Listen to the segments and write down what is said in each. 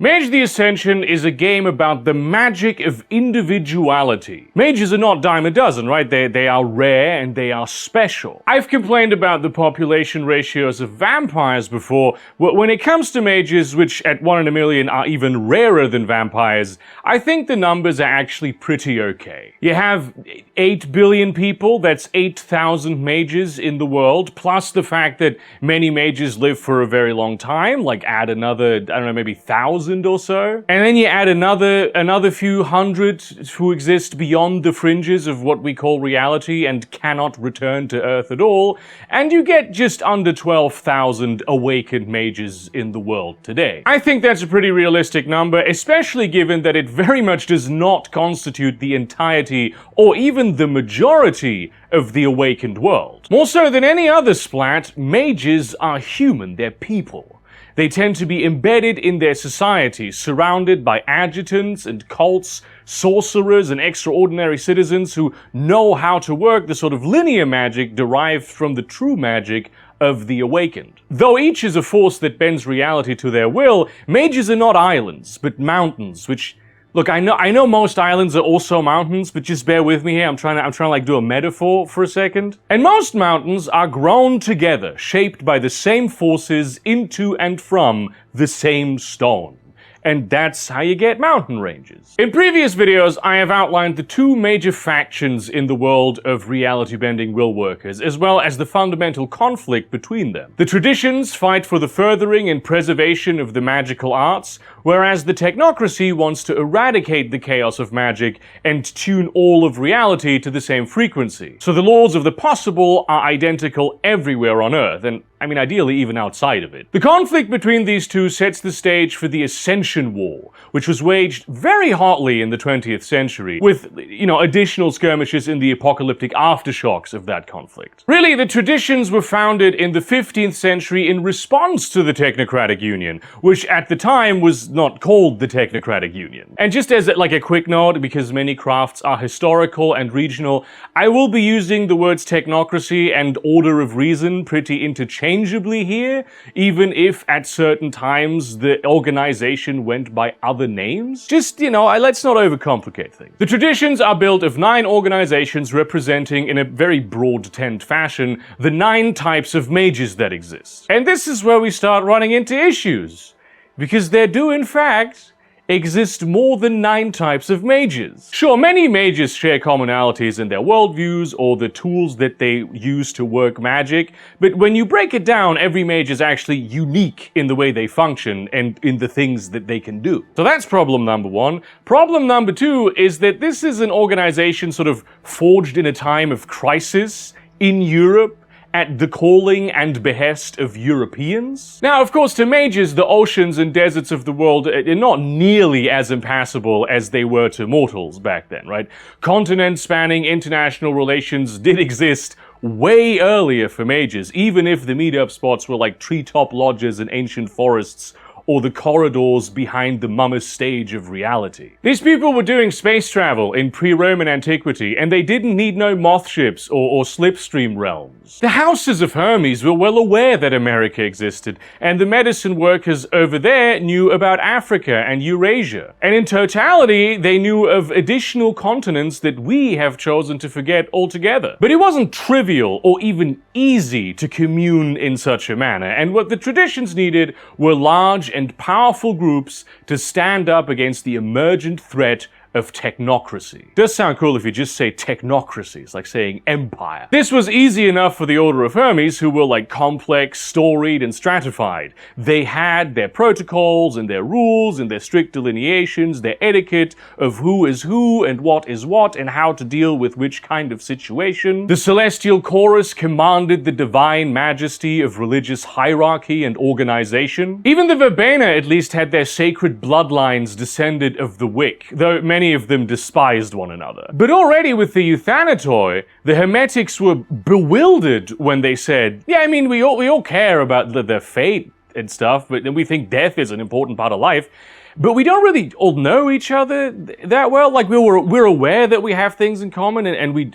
Mage the Ascension is a game about the magic of individuality. Mages are not dime a dozen, right? They are rare and they are special. I've complained about the population ratios of vampires before. When it comes to mages, which at 1 in a million are even rarer than vampires, I think the numbers are actually pretty okay. You have 8 billion people, that's 8,000 mages in the world, plus the fact that many mages live for a very long time, like add another, I don't know, maybe 1,000 or so. And then you add another few hundred who exist beyond the fringes of what we call reality and cannot return to Earth at all, and you get just under 12,000 awakened mages in the world today. I think that's a pretty realistic number, especially given that it very much does not constitute the entirety or even the majority of the awakened world. More so than any other splat, mages are human, they're people. They tend to be embedded in their society, surrounded by adjutants and cults, sorcerers and extraordinary citizens who know how to work the sort of linear magic derived from the true magic of the awakened. Though each is a force that bends reality to their will, mages are not islands, but mountains, which... Look, I know most islands are also mountains, but just bear with me here. I'm trying to like do a metaphor for a second. And most mountains are grown together, shaped by the same forces into and from the same stone. And that's how you get mountain ranges. In previous videos, I have outlined the two major factions in the world of reality-bending will workers, as well as the fundamental conflict between them. The traditions fight for the furthering and preservation of the magical arts, whereas the technocracy wants to eradicate the chaos of magic and tune all of reality to the same frequency. So the laws of the possible are identical everywhere on Earth, and I mean, ideally even outside of it. The conflict between these two sets the stage for the Ascension War, which was waged very hotly in the 20th century, with, additional skirmishes in the apocalyptic aftershocks of that conflict. Really, the traditions were founded in the 15th century in response to the Technocratic Union, which at the time was not called the Technocratic Union. And just as like a quick note, because many crafts are historical and regional, I will be using the words technocracy and order of reason pretty interchangeably here, even if at certain times the organization went by other names. Just, let's not overcomplicate things. The traditions are built of 9 organizations representing, in a very broad tent fashion, the 9 types of mages that exist. And this is where we start running into issues, because there do, in fact, exist more than 9 types of mages. Sure, many mages share commonalities in their worldviews or the tools that they use to work magic, but when you break it down, every mage is actually unique in the way they function and in the things that they can do. So that's problem number 1. Problem number 2 is that this is an organization sort of forged in a time of crisis in Europe, at the calling and behest of Europeans. Now, of course, to mages, the oceans and deserts of the world are not nearly as impassable as they were to mortals back then, right? Continent-spanning international relations did exist way earlier for mages, even if the meetup spots were like treetop lodges in ancient forests or the corridors behind the mummer's stage of reality. These people were doing space travel in pre-Roman antiquity, and they didn't need no moth ships or slipstream realms. The houses of Hermes were well aware that America existed, and the medicine workers over there knew about Africa and Eurasia. And in totality, they knew of additional continents that we have chosen to forget altogether. But it wasn't trivial or even easy to commune in such a manner, and what the traditions needed were large and powerful groups to stand up against the emergent threat of technocracy. It does sound cool if you just say technocracy. It's like saying empire. This was easy enough for the Order of Hermes, who were like complex, storied, and stratified. They had their protocols and their rules and their strict delineations, their etiquette of who is who and what is what and how to deal with which kind of situation. The celestial chorus commanded the divine majesty of religious hierarchy and organization. Even the verbena at least had their sacred bloodlines descended of the wick, though many of them despised one another. But already with the Euthanatoi, the Hermetics were bewildered when they said, yeah, I mean, we all care about their fate and stuff, but then we think death is an important part of life. But we don't really all know each other that well. Like, we're aware that we have things in common, and we,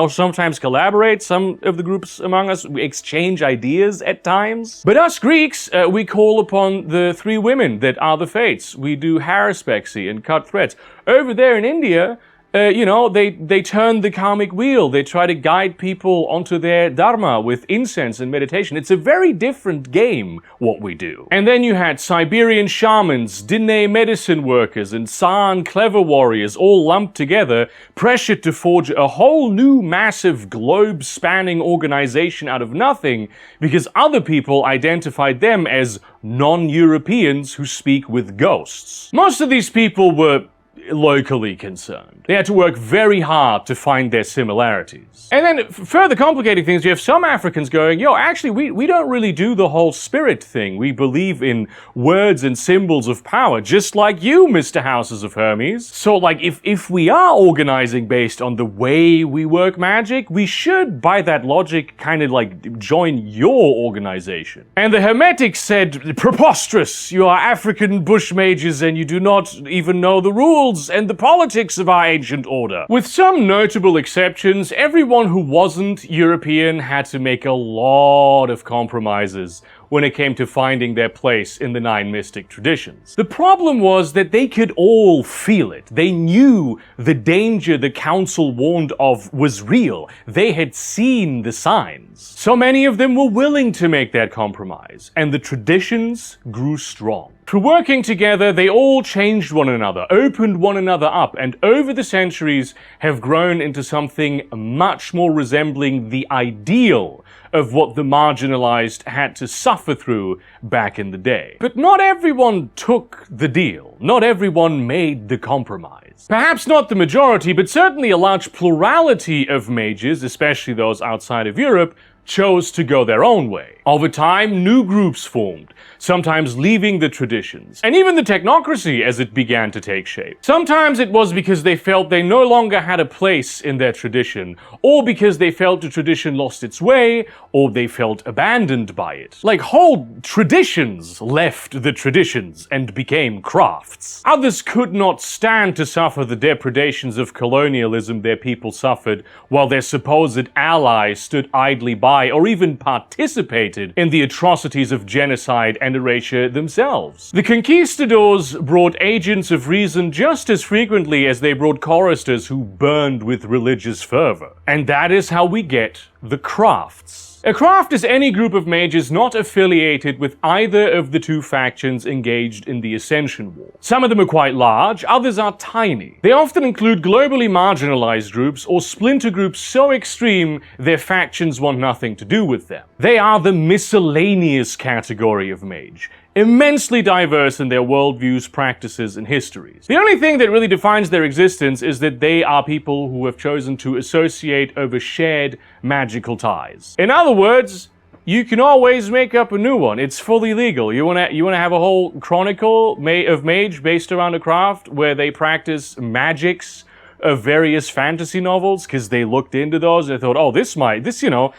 sometimes collaborate. Some of the groups among us, we exchange ideas at times. But us Greeks, we call upon the three women that are the Fates. We do haruspexy and cut threads. Over there in India, they turn the karmic wheel. They try to guide people onto their dharma with incense and meditation. It's a very different game, what we do. And then you had Siberian shamans, Diné medicine workers, and San clever warriors all lumped together, pressured to forge a whole new massive globe-spanning organization out of nothing because other people identified them as non-Europeans who speak with ghosts. Most of these people were locally concerned. They had to work very hard to find their similarities. And then further complicating things, you have some Africans going, actually we don't really do the whole spirit thing. We believe in words and symbols of power, just like you, Mr. Houses of Hermes. So like, if we are organizing based on the way we work magic, we should, by that logic, kind of like join your organization. And the Hermetics said, preposterous, you are African bush mages and you do not even know the rules and the politics of our ancient order. With some notable exceptions, everyone who wasn't European had to make a lot of compromises when it came to finding their place in the 9 mystic traditions. The problem was that they could all feel it. They knew the danger the council warned of was real. They had seen the signs. So many of them were willing to make that compromise, and the traditions grew strong. Through working together, they all changed one another, opened one another up, and over the centuries have grown into something much more resembling the ideal of what the marginalized had to suffer through back in the day. But not everyone took the deal. Not everyone made the compromise. Perhaps not the majority, but certainly a large plurality of mages, especially those outside of Europe, chose to go their own way. Over time, new groups formed, sometimes leaving the traditions, and even the technocracy as it began to take shape. Sometimes it was because they felt they no longer had a place in their tradition, or because they felt the tradition lost its way, or they felt abandoned by it. Like whole traditions left the traditions and became crafts. Others could not stand to suffer the depredations of colonialism their people suffered, while their supposed allies stood idly by or even participated in the atrocities of genocide and erasure themselves. The conquistadors brought agents of reason just as frequently as they brought choristers who burned with religious fervor. And that is how we get the crafts. A craft is any group of mages not affiliated with either of the two factions engaged in the Ascension War. Some of them are quite large, others are tiny. They often include globally marginalized groups or splinter groups so extreme their factions want nothing to do with them. They are the miscellaneous category of mage, immensely diverse in their worldviews, practices, and histories. The only thing that really defines their existence is that they are people who have chosen to associate over shared magical ties. In other words, you can always make up a new one. It's fully legal. You wanna have a whole chronicle of mage based around a craft where they practice magics of various fantasy novels, because they looked into those and they thought,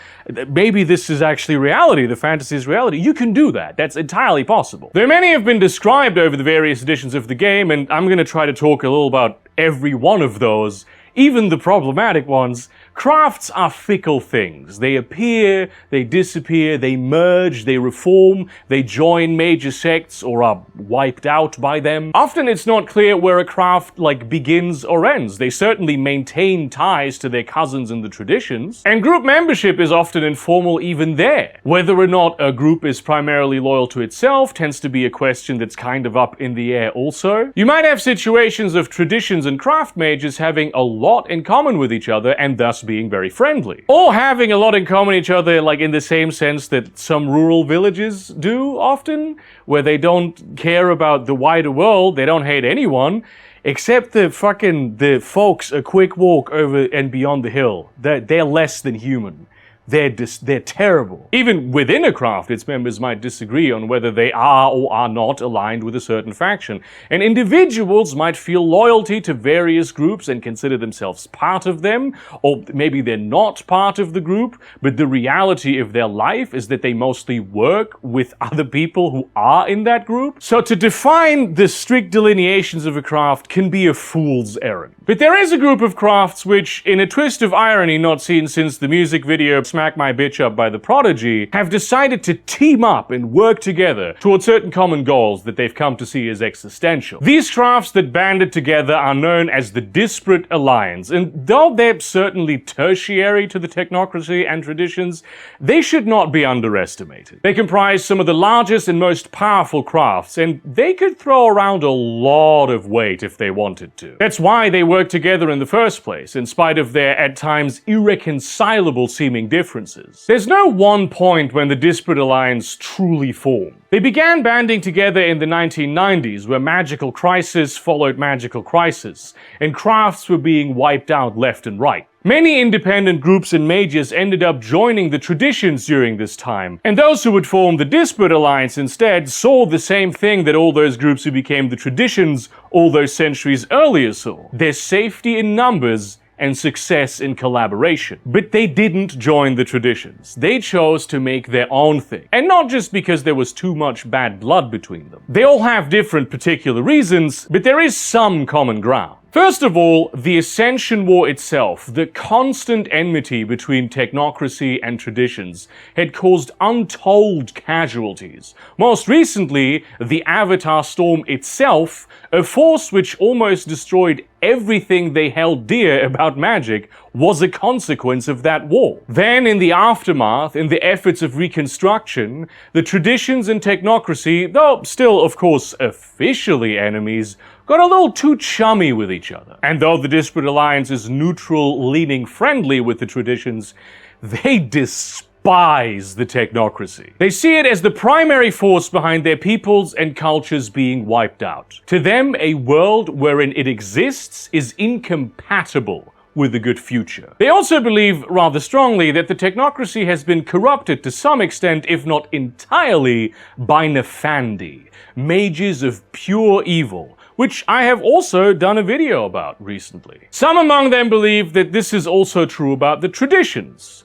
maybe this is actually reality, the fantasy is reality. You can do that. That's entirely possible. Though many have been described over the various editions of the game, and I'm going to try to talk a little about every one of those, even the problematic ones. Crafts are fickle things. They appear, they disappear, they merge, they reform, they join major sects or are wiped out by them. Often it's not clear where a craft begins or ends. They certainly maintain ties to their cousins in the traditions, and group membership is often informal even there. Whether or not a group is primarily loyal to itself tends to be a question that's kind of up in the air also. You might have situations of traditions and craft mages having a lot in common with each other and thus being very friendly. Or having a lot in common with each other in the same sense that some rural villages do often, where they don't care about the wider world, they don't hate anyone, except the folks a quick walk over and beyond the hill. They're less than human. they're terrible. Even within a craft, its members might disagree on whether they are or are not aligned with a certain faction, and individuals might feel loyalty to various groups and consider themselves part of them, or maybe they're not part of the group, but the reality of their life is that they mostly work with other people who are in that group. So to define the strict delineations of a craft can be a fool's errand. But there is a group of crafts which, in a twist of irony not seen since the music video Smack My Bitch Up by The Prodigy, have decided to team up and work together towards certain common goals that they've come to see as existential. These crafts that banded together are known as the Disparate Alliance, and though they're certainly tertiary to the technocracy and traditions, they should not be underestimated. They comprise some of the largest and most powerful crafts, and they could throw around a lot of weight if they wanted to. That's why they work together in the first place, in spite of their at times irreconcilable seeming differences. There's no one point when the Disparate Alliance truly formed. They began banding together in the 1990s, where magical crisis followed magical crisis, and crafts were being wiped out left and right. Many independent groups and mages ended up joining the traditions during this time, and those who would form the Disparate Alliance instead saw the same thing that all those groups who became the traditions all those centuries earlier saw: their safety in numbers and success in collaboration. But they didn't join the traditions. They chose to make their own thing. And not just because there was too much bad blood between them. They all have different particular reasons, but there is some common ground. First of all, the Ascension War itself, the constant enmity between technocracy and traditions, had caused untold casualties. Most recently, the Avatar Storm itself, a force which almost destroyed everything they held dear about magic, was a consequence of that war. Then, in the aftermath, in the efforts of reconstruction, the traditions and technocracy, though still of course officially enemies, got a little too chummy with each other. And though the Disparate Alliance is neutral, leaning friendly with the traditions, they despise the technocracy. They see it as the primary force behind their peoples and cultures being wiped out. To them, a world wherein it exists is incompatible with a good future. They also believe rather strongly that the technocracy has been corrupted to some extent, if not entirely, by Nefandi, mages of pure evil, which I have also done a video about recently. Some among them believe that this is also true about the traditions.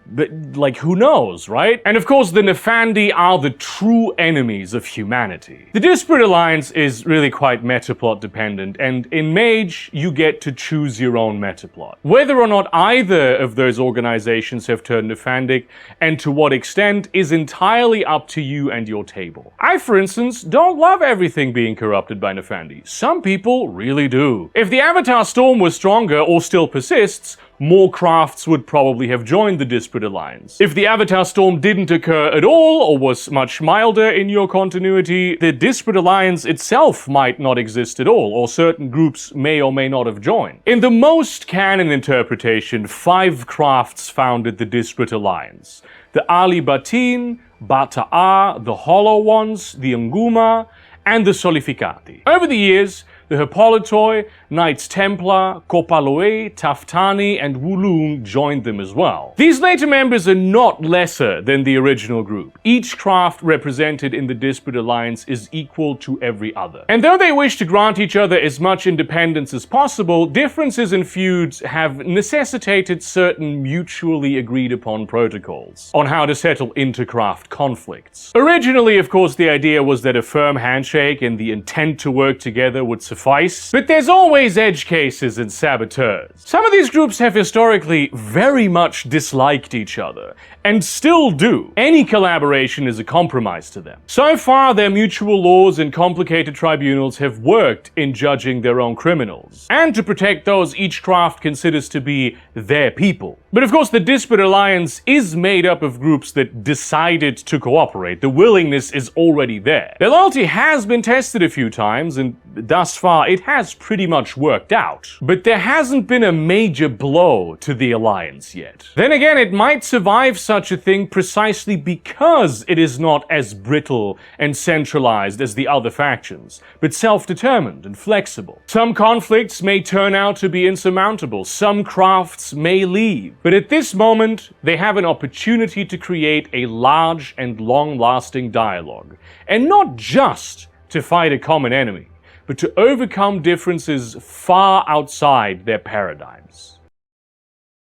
But, like, who knows, right? And of course, the Nefandi are the true enemies of humanity. The Disparate Alliance is really quite metaplot dependent, and in Mage, you get to choose your own metaplot. Whether or not either of those organizations have turned Nefandic, and to what extent, is entirely up to you and your table. I, for instance, don't love everything being corrupted by Nefandi. Some people really do. If the Avatar Storm was stronger, or still persists, more crafts would probably have joined the Disparate Alliance. If the Avatar Storm didn't occur at all, or was much milder in your continuity, the Disparate Alliance itself might not exist at all, or certain groups may or may not have joined. In the most canon interpretation, 5 crafts founded the Disparate Alliance: the Ahl-i-Batin, Bata'a, the Hollow Ones, the Ngoma, and the Solificati. Over the years, the Hippolitoi, Knights Templar, Kopa Loei, Taftani, and Wulung joined them as well. These later members are not lesser than the original group. Each craft represented in the Disparate Alliance is equal to every other. And though they wish to grant each other as much independence as possible, differences and feuds have necessitated certain mutually agreed upon protocols on how to settle inter-craft conflicts. Originally, of course, the idea was that a firm handshake and the intent to work together would suffice, but there's always edge cases and saboteurs. Some of these groups have historically very much disliked each other, and still do. Any collaboration is a compromise to them. So far, their mutual laws and complicated tribunals have worked in judging their own criminals, and to protect those each craft considers to be their people. But of course, the Disparate Alliance is made up of groups that decided to cooperate. The willingness is already there. Their loyalty has been tested a few times, and thus far it has pretty much worked out. But there hasn't been a major blow to the Alliance yet. Then again, it might survive such a thing precisely because it is not as brittle and centralized as the other factions, but self-determined and flexible. Some conflicts may turn out to be insurmountable, some crafts may leave, but at this moment, they have an opportunity to create a large and long-lasting dialogue, and not just to fight a common enemy, but to overcome differences far outside their paradigms.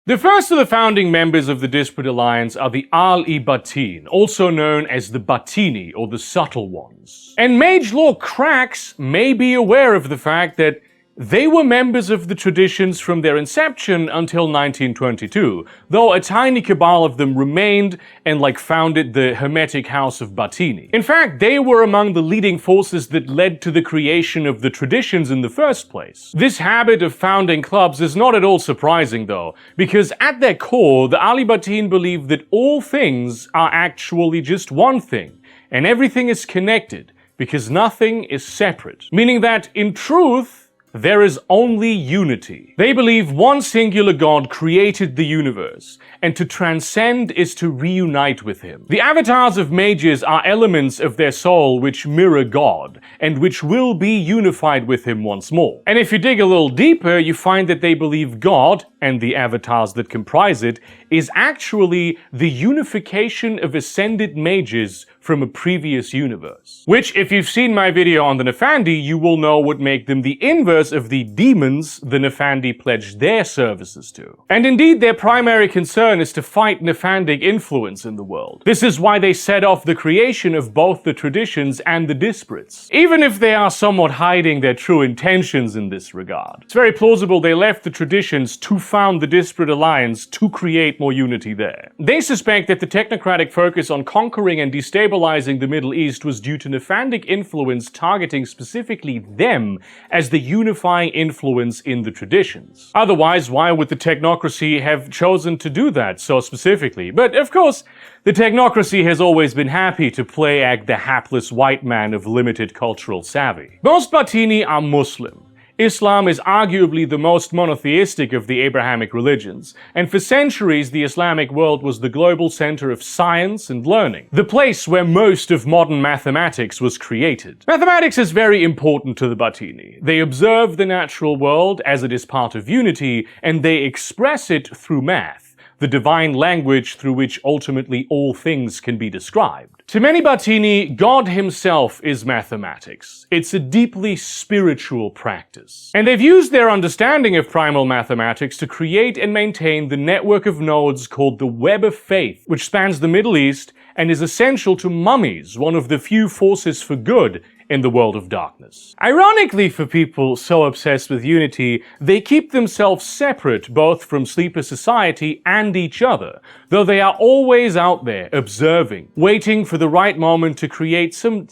The first of the founding members of the Disparate Alliance are the Ahl-i-Batin, also known as the Batini, or the Subtle Ones. And Mage lore cracks may be aware of the fact that they were members of the traditions from their inception until 1922, though a tiny cabal of them remained and founded the Hermetic House of Batini. In fact, they were among the leading forces that led to the creation of the traditions in the first place. This habit of founding clubs is not at all surprising though, because at their core, the Ahl-i-Batin believe that all things are actually just one thing, and everything is connected, because nothing is separate. Meaning that, in truth, there is only unity. They believe one singular God created the universe, and to transcend is to reunite with him. The avatars of mages are elements of their soul which mirror God, and which will be unified with him once more. And if you dig a little deeper, you find that they believe God, and the avatars that comprise it, is actually the unification of ascended mages from a previous universe. Which, if you've seen my video on the Nefandi, you will know would make them the inverse of the demons the Nefandi pledged their services to. And indeed, their primary concern is to fight Nefandic influence in the world. This is why they set off the creation of both the traditions and the Disparates, even if they are somewhat hiding their true intentions in this regard. It's very plausible they left the traditions to found the Disparate Alliance to create more unity there. They suspect that the technocratic focus on conquering and destabilizing the Middle East was due to Nefandic influence targeting specifically them as the unifying influence in the traditions. Otherwise, why would the technocracy have chosen to do that so specifically? But of course, the technocracy has always been happy to play act the hapless white man of limited cultural savvy. Most Batini are Muslim. Islam is arguably the most monotheistic of the Abrahamic religions, and for centuries the Islamic world was the global center of science and learning, the place where most of modern mathematics was created. Mathematics is very important to the Batini. They observe the natural world as it is part of unity, and they express it through math, the divine language through which ultimately all things can be described. To many Batini, God himself is mathematics. It's a deeply spiritual practice. And they've used their understanding of primal mathematics to create and maintain the network of nodes called the Web of Faith, which spans the Middle East and is essential to mummies, one of the few forces for good in the world of darkness. Ironically, for people so obsessed with unity, they keep themselves separate both from sleeper society and each other, though they are always out there, observing, waiting for the right moment to create some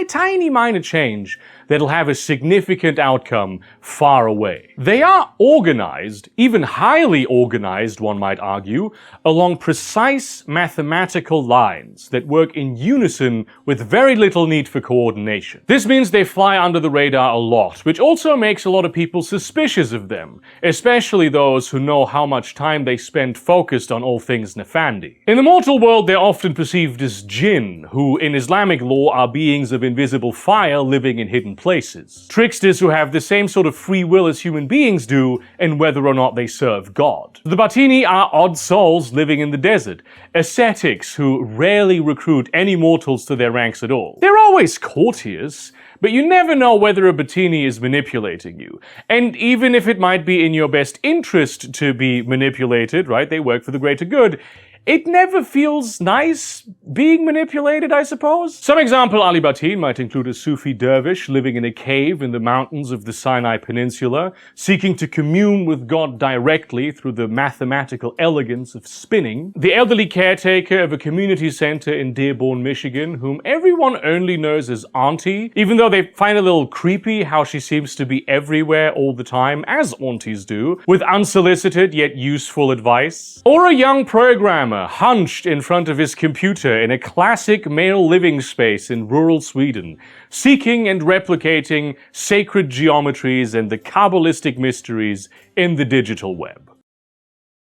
tiny minor change that'll have a significant outcome far away. They are organized, even highly organized, one might argue, along precise mathematical lines that work in unison with very little need for coordination. This means they fly under the radar a lot, which also makes a lot of people suspicious of them, especially those who know how much time they spend focused on all things Nefandi. In the mortal world, they're often perceived as jinn, who in Islamic lore are beings of invisible fire living in hidden places. Tricksters who have the same sort of free will as human beings do, and whether or not they serve God. The Batini are odd souls living in the desert, ascetics who rarely recruit any mortals to their ranks at all. They're always courtiers, but you never know whether a Batini is manipulating you. And even if it might be in your best interest to be manipulated, right, they work for the greater good, it never feels nice being manipulated, I suppose. Some example Ahl-i-Batin might include a Sufi dervish living in a cave in the mountains of the Sinai Peninsula, seeking to commune with God directly through the mathematical elegance of spinning. The elderly caretaker of a community center in Dearborn, Michigan, whom everyone only knows as Auntie, even though they find it a little creepy how she seems to be everywhere all the time, as aunties do, with unsolicited yet useful advice. Or a young programmer programmer hunched in front of his computer in a classic male living space in rural Sweden, seeking and replicating sacred geometries and the Kabbalistic mysteries in the digital web.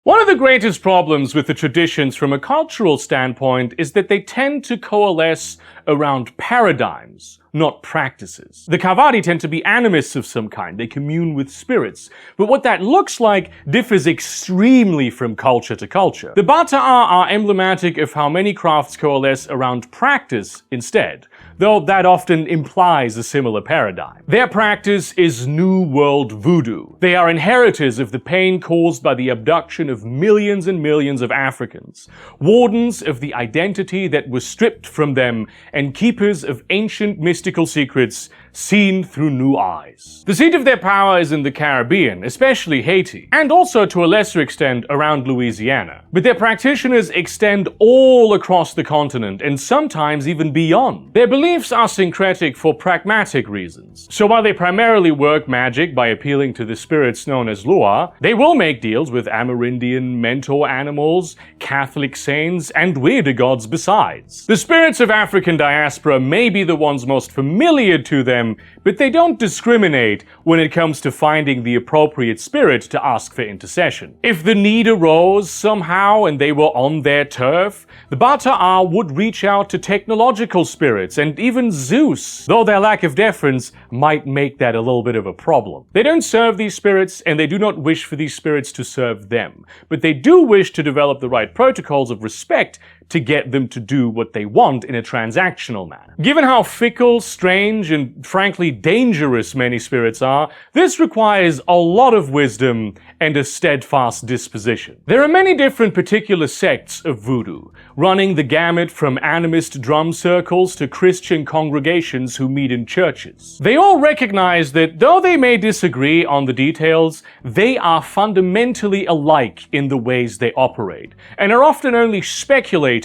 One of the greatest problems with the traditions from a cultural standpoint is that they tend to coalesce around paradigms, not practices. The Kavadi tend to be animists of some kind, they commune with spirits, but what that looks like differs extremely from culture to culture. The Bata'a are emblematic of how many crafts coalesce around practice instead, though that often implies a similar paradigm. Their practice is New World voodoo. They are inheritors of the pain caused by the abduction of millions and millions of Africans, wardens of the identity that was stripped from them, and keepers of ancient mystical secrets seen through new eyes. The seat of their power is in the Caribbean, especially Haiti, and also to a lesser extent around Louisiana. But their practitioners extend all across the continent and sometimes even beyond. Their beliefs are syncretic for pragmatic reasons. So while they primarily work magic by appealing to the spirits known as Lua, they will make deals with Amerindian mentor animals, Catholic saints, and weirder gods besides. The spirits of African diaspora may be the ones most familiar to them, but they don't discriminate when it comes to finding the appropriate spirit to ask for intercession. If the need arose somehow and they were on their turf, the Bata'a would reach out to technological spirits and even Zeus, though their lack of deference might make that a little bit of a problem. They don't serve these spirits and they do not wish for these spirits to serve them, but they do wish to develop the right protocols of respect to get them to do what they want in a transactional manner. Given how fickle, strange, and frankly dangerous many spirits are, this requires a lot of wisdom and a steadfast disposition. There are many different particular sects of voodoo, running the gamut from animist drum circles to Christian congregations who meet in churches. They all recognize that though they may disagree on the details, they are fundamentally alike in the ways they operate, and are often only speculating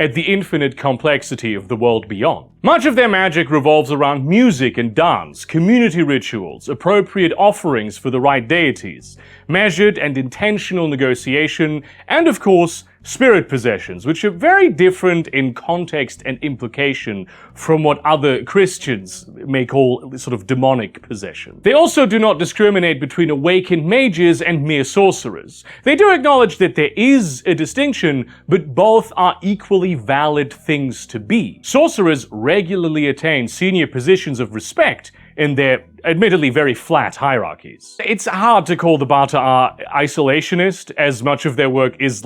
at the infinite complexity of the world beyond. Much of their magic revolves around music and dance, community rituals, appropriate offerings for the right deities, measured and intentional negotiation, and of course, spirit possessions, which are very different in context and implication from what other Christians may call sort of demonic possession. They also do not discriminate between awakened mages and mere sorcerers. They do acknowledge that there is a distinction, but both are equally valid things to be. Sorcerers regularly attain senior positions of respect in their admittedly very flat hierarchies. It's hard to call the Bata'a isolationist, as much of their work is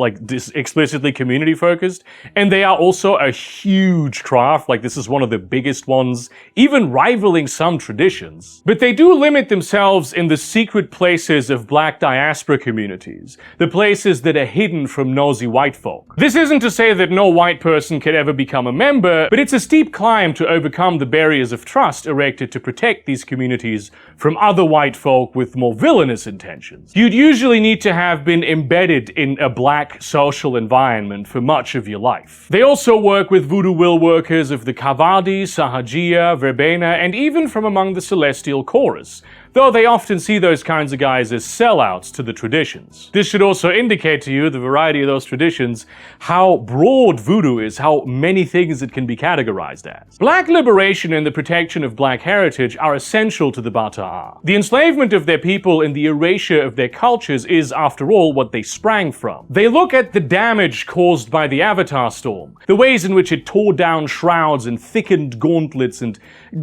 explicitly community focused, and they are also a huge craft, like this is one of the biggest ones, even rivaling some traditions. But they do limit themselves in the secret places of black diaspora communities, the places that are hidden from nosy white folk. This isn't to say that no white person could ever become a member, but it's a steep climb to overcome the barriers of trust erected to protect these communities from other white folk with more villainous intentions. You'd usually need to have been embedded in a black social environment for much of your life. They also work with voodoo will workers of the Kavadi, Sahajia, Verbena, and even from among the celestial chorus, though they often see those kinds of guys as sellouts to the traditions. This should also indicate to you, the variety of those traditions, how broad voodoo is, how many things it can be categorized as. Black liberation and the protection of black heritage are essential to the Bata'a. The enslavement of their people and the erasure of their cultures is, after all, what they sprang from. They look at the damage caused by the Avatar storm, the ways in which it tore down shrouds and thickened gauntlets, and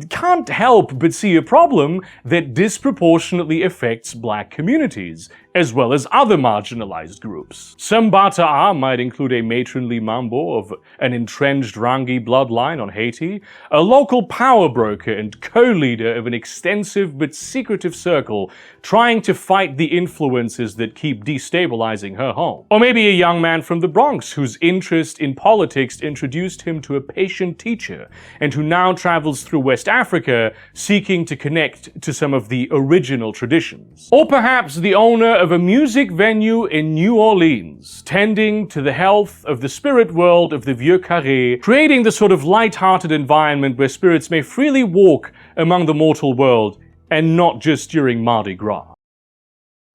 can't help but see a problem that disproportionately affects black communities, as well as other marginalized groups. Some Bata'a might include a matronly mambo of an entrenched Rangi bloodline on Haiti, a local power broker and co-leader of an extensive but secretive circle trying to fight the influences that keep destabilizing her home. Or maybe a young man from the Bronx whose interest in politics introduced him to a patient teacher, and who now travels through West Africa seeking to connect to some of the original traditions. Or perhaps the owner of a music venue in New Orleans, tending to the health of the spirit world of the Vieux Carré, creating the sort of light-hearted environment where spirits may freely walk among the mortal world, and not just during Mardi Gras.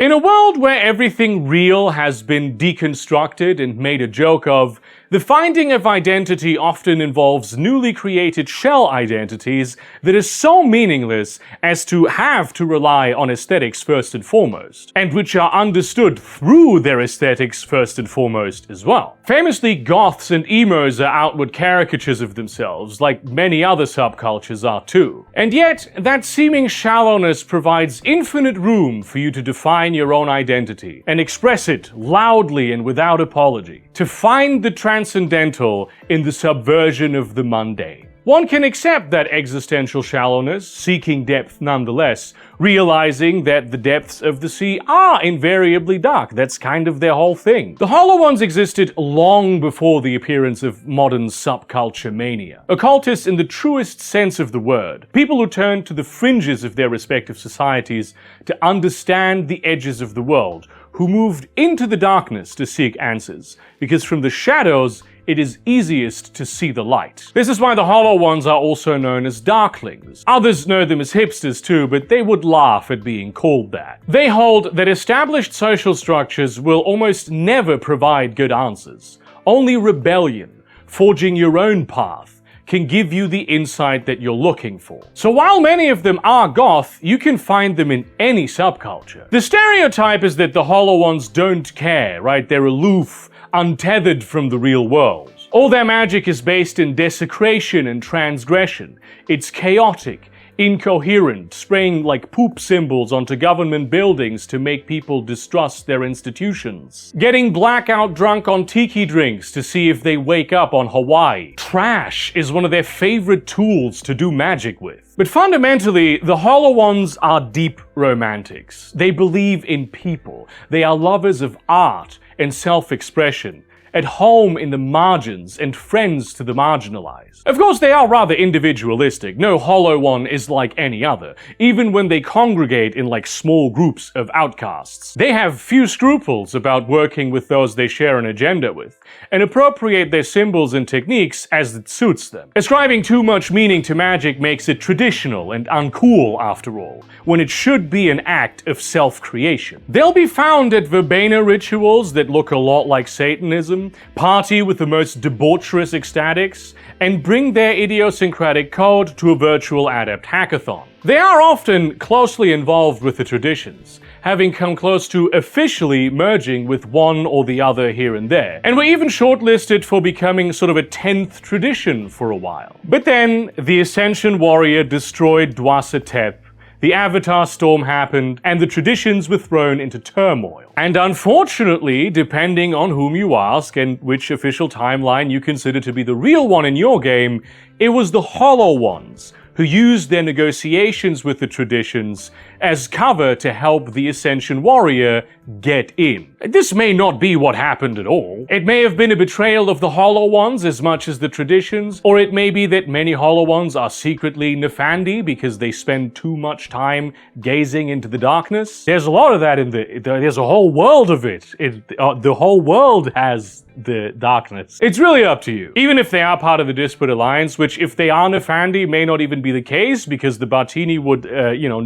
In a world where everything real has been deconstructed and made a joke of, the finding of identity often involves newly created shell identities that are so meaningless as to have to rely on aesthetics first and foremost, and which are understood through their aesthetics first and foremost as well. Famously, goths and emos are outward caricatures of themselves, like many other subcultures are too. And yet, that seeming shallowness provides infinite room for you to define your own identity, and express it loudly and without apology, to find the transcendental in the subversion of the mundane. One can accept that existential shallowness, seeking depth nonetheless, realizing that the depths of the sea are invariably dark. That's kind of their whole thing. The Hollow Ones existed long before the appearance of modern subculture mania. Occultists in the truest sense of the word. People who turned to the fringes of their respective societies to understand the edges of the world, who moved into the darkness to seek answers, because from the shadows, it is easiest to see the light. This is why the Hollow Ones are also known as Darklings. Others know them as hipsters too, but they would laugh at being called that. They hold that established social structures will almost never provide good answers. Only rebellion, forging your own path, can give you the insight that you're looking for. So while many of them are goth, you can find them in any subculture. The stereotype is that the Hollow Ones don't care, right? They're aloof, untethered from the real world. All their magic is based in desecration and transgression. It's chaotic, incoherent, spraying like poop symbols onto government buildings to make people distrust their institutions. Getting blackout drunk on tiki drinks to see if they wake up on Hawaii. Trash is one of their favorite tools to do magic with. But fundamentally, the Hollow Ones are deep romantics. They believe in people. They are lovers of art and self-expression, at home in the margins and friends to the marginalized. Of course, they are rather individualistic. No Hollow One is like any other, even when they congregate in like small groups of outcasts. They have few scruples about working with those they share an agenda with, and appropriate their symbols and techniques as it suits them. Ascribing too much meaning to magic makes it traditional and uncool after all, when it should be an act of self-creation. They'll be found at verbena rituals that look a lot like Satanism, party with the most debaucherous ecstatics, and bring their idiosyncratic code to a virtual adept hackathon. They are often closely involved with the traditions, having come close to officially merging with one or the other here and there, and were even shortlisted for becoming sort of a 10th tradition for a while. But then, the Ascension Warrior destroyed Dwasatep, the Avatar Storm happened, and the traditions were thrown into turmoil. And unfortunately, depending on whom you ask and which official timeline you consider to be the real one in your game, it was the Hollow Ones who used their negotiations with the traditions as cover to help the Ascension Warrior get in. This may not be what happened at all. It may have been a betrayal of the Hollow Ones as much as the traditions, or it may be that many Hollow Ones are secretly Nefandi because they spend too much time gazing into the darkness. There's a lot of that in there's a whole world of it. The whole world has the darkness. It's really up to you. Even if they are part of the Disparate Alliance, which if they are Nefandi may not even be the case because the Batini would,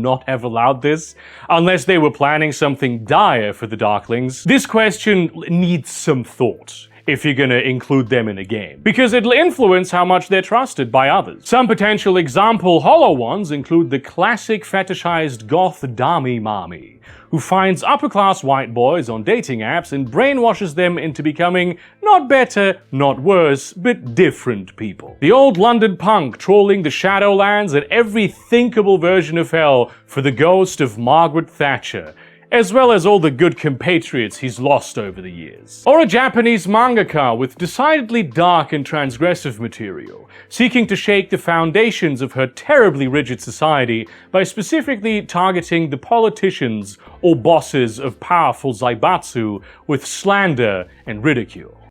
not have allowed this unless they were planning something dire for the Darklings. This question needs some thought if you're gonna include them in a game, because it'll influence how much they're trusted by others. Some potential example Hollow Ones include the classic fetishized goth Dami Mami, who finds upper-class white boys on dating apps and brainwashes them into becoming not better, not worse, but different people. The old London punk trawling the Shadowlands at every thinkable version of hell for the ghost of Margaret Thatcher, as well as all the good compatriots he's lost over the years. Or a Japanese mangaka with decidedly dark and transgressive material, seeking to shake the foundations of her terribly rigid society by specifically targeting the politicians or bosses of powerful zaibatsu with slander and ridicule.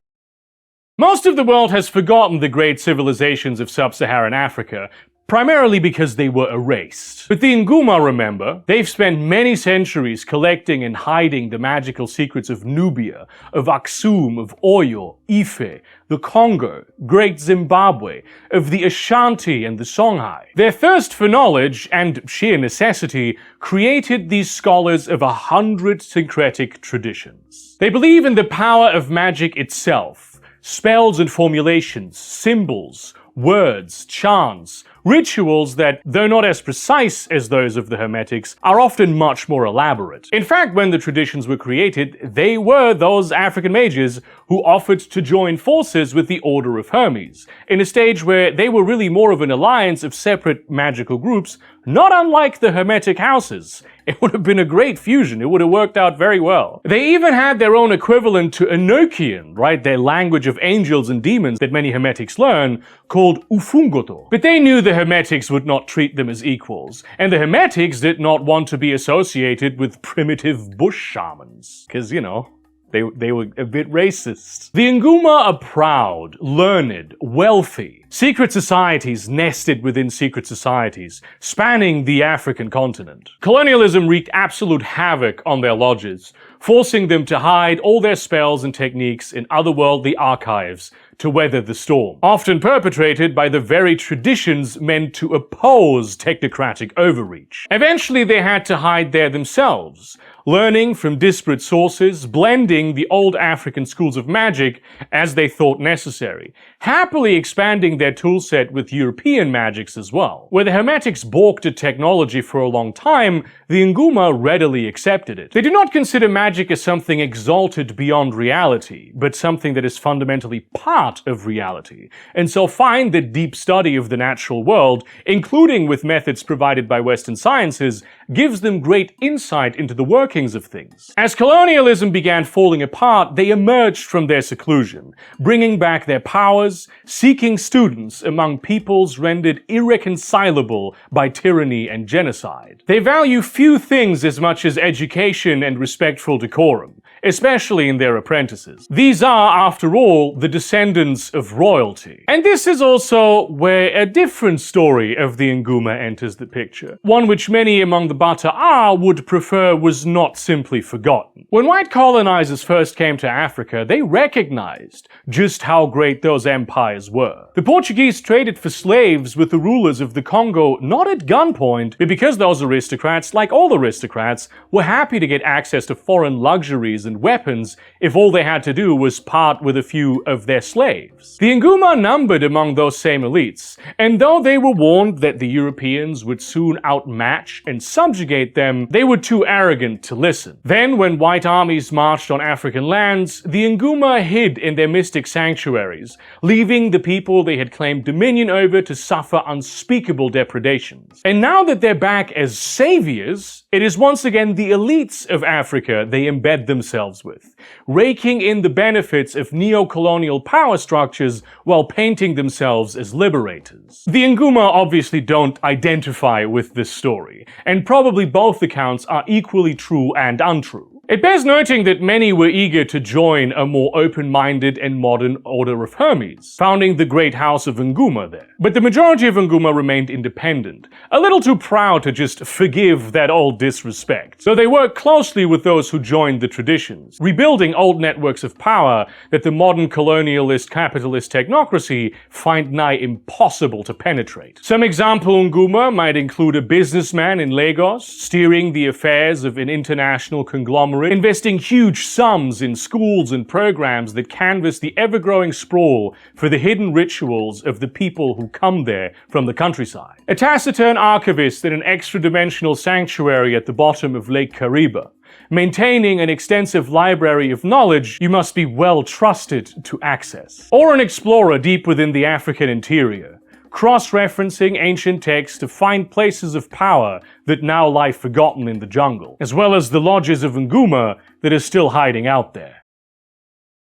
Most of the world has forgotten the great civilizations of sub-Saharan Africa, primarily because they were erased. But the Ngoma, remember, they've spent many centuries collecting and hiding the magical secrets of Nubia, of Aksum, of Oyo, Ife, the Congo, Great Zimbabwe, of the Ashanti and the Songhai. Their thirst for knowledge and sheer necessity created these scholars of 100 syncretic traditions. They believe in the power of magic itself, spells and formulations, symbols, words, chants, rituals that, though not as precise as those of the Hermetics, are often much more elaborate. In fact, when the traditions were created, they were those African mages who offered to join forces with the Order of Hermes, in a stage where they were really more of an alliance of separate magical groups, not unlike the Hermetic houses. It would have been a great fusion, it would have worked out very well. They even had their own equivalent to Enochian, right, their language of angels and demons that many Hermetics learn, called Ufungoto. But they knew the Hermetics would not treat them as equals, and the Hermetics did not want to be associated with primitive bush shamans, because, you know, they were a bit racist. The Ngoma are proud, learned, wealthy. Secret societies nested within secret societies, spanning the African continent. Colonialism wreaked absolute havoc on their lodges, forcing them to hide all their spells and techniques in otherworldly archives to weather the storm, often perpetrated by the very traditions meant to oppose technocratic overreach. Eventually they had to hide there themselves, learning from disparate sources, blending the old African schools of magic as they thought necessary, happily expanding their toolset with European magics as well. Where the Hermetics balked at technology for a long time, the Ngoma readily accepted it. They do not consider magic as something exalted beyond reality, but something that is fundamentally part of reality, and so find that deep study of the natural world, including with methods provided by Western sciences, gives them great insight into the workings of things. As colonialism began falling apart, they emerged from their seclusion, bringing back their powers, seeking students among peoples rendered irreconcilable by tyranny and genocide. They value few things as much as education and respectful decorum, especially in their apprentices. These are, after all, the descendants of royalty. And this is also where a different story of the Ngoma enters the picture, one which many among the Bata'a would prefer was not simply forgotten. When white colonizers first came to Africa, they recognized just how great those empires were. The Portuguese traded for slaves with the rulers of the Congo not at gunpoint, but because those aristocrats, like all aristocrats, were happy to get access to foreign luxuries and weapons if all they had to do was part with a few of their slaves. The Ngoma numbered among those same elites, and though they were warned that the Europeans would soon outmatch and subjugate them, they were too arrogant to listen. Then, when white armies marched on African lands, the Ngoma hid in their mystic sanctuaries, leaving the people they had claimed dominion over to suffer unspeakable depredations. And now that they're back as saviors, it is once again the elites of Africa they embed themselves with, raking in the benefits of neo-colonial power structures while painting themselves as liberators. The Ngoma obviously don't identify with this story, and probably both accounts are equally true and untrue. It bears noting that many were eager to join a more open-minded and modern Order of Hermes, founding the great house of Ngoma there. But the majority of Ngoma remained independent, a little too proud to just forgive that old disrespect. So they worked closely with those who joined the traditions, rebuilding old networks of power that the modern colonialist capitalist technocracy find nigh impossible to penetrate. Some example Ngoma might include a businessman in Lagos steering the affairs of an international conglomerate, investing huge sums in schools and programs that canvass the ever-growing sprawl for the hidden rituals of the people who come there from the countryside. A taciturn archivist in an extra-dimensional sanctuary at the bottom of Lake Kariba, maintaining an extensive library of knowledge you must be well trusted to access. Or an explorer deep within the African interior, cross-referencing ancient texts to find places of power that now lie forgotten in the jungle, as well as the lodges of Ngoma that are still hiding out there.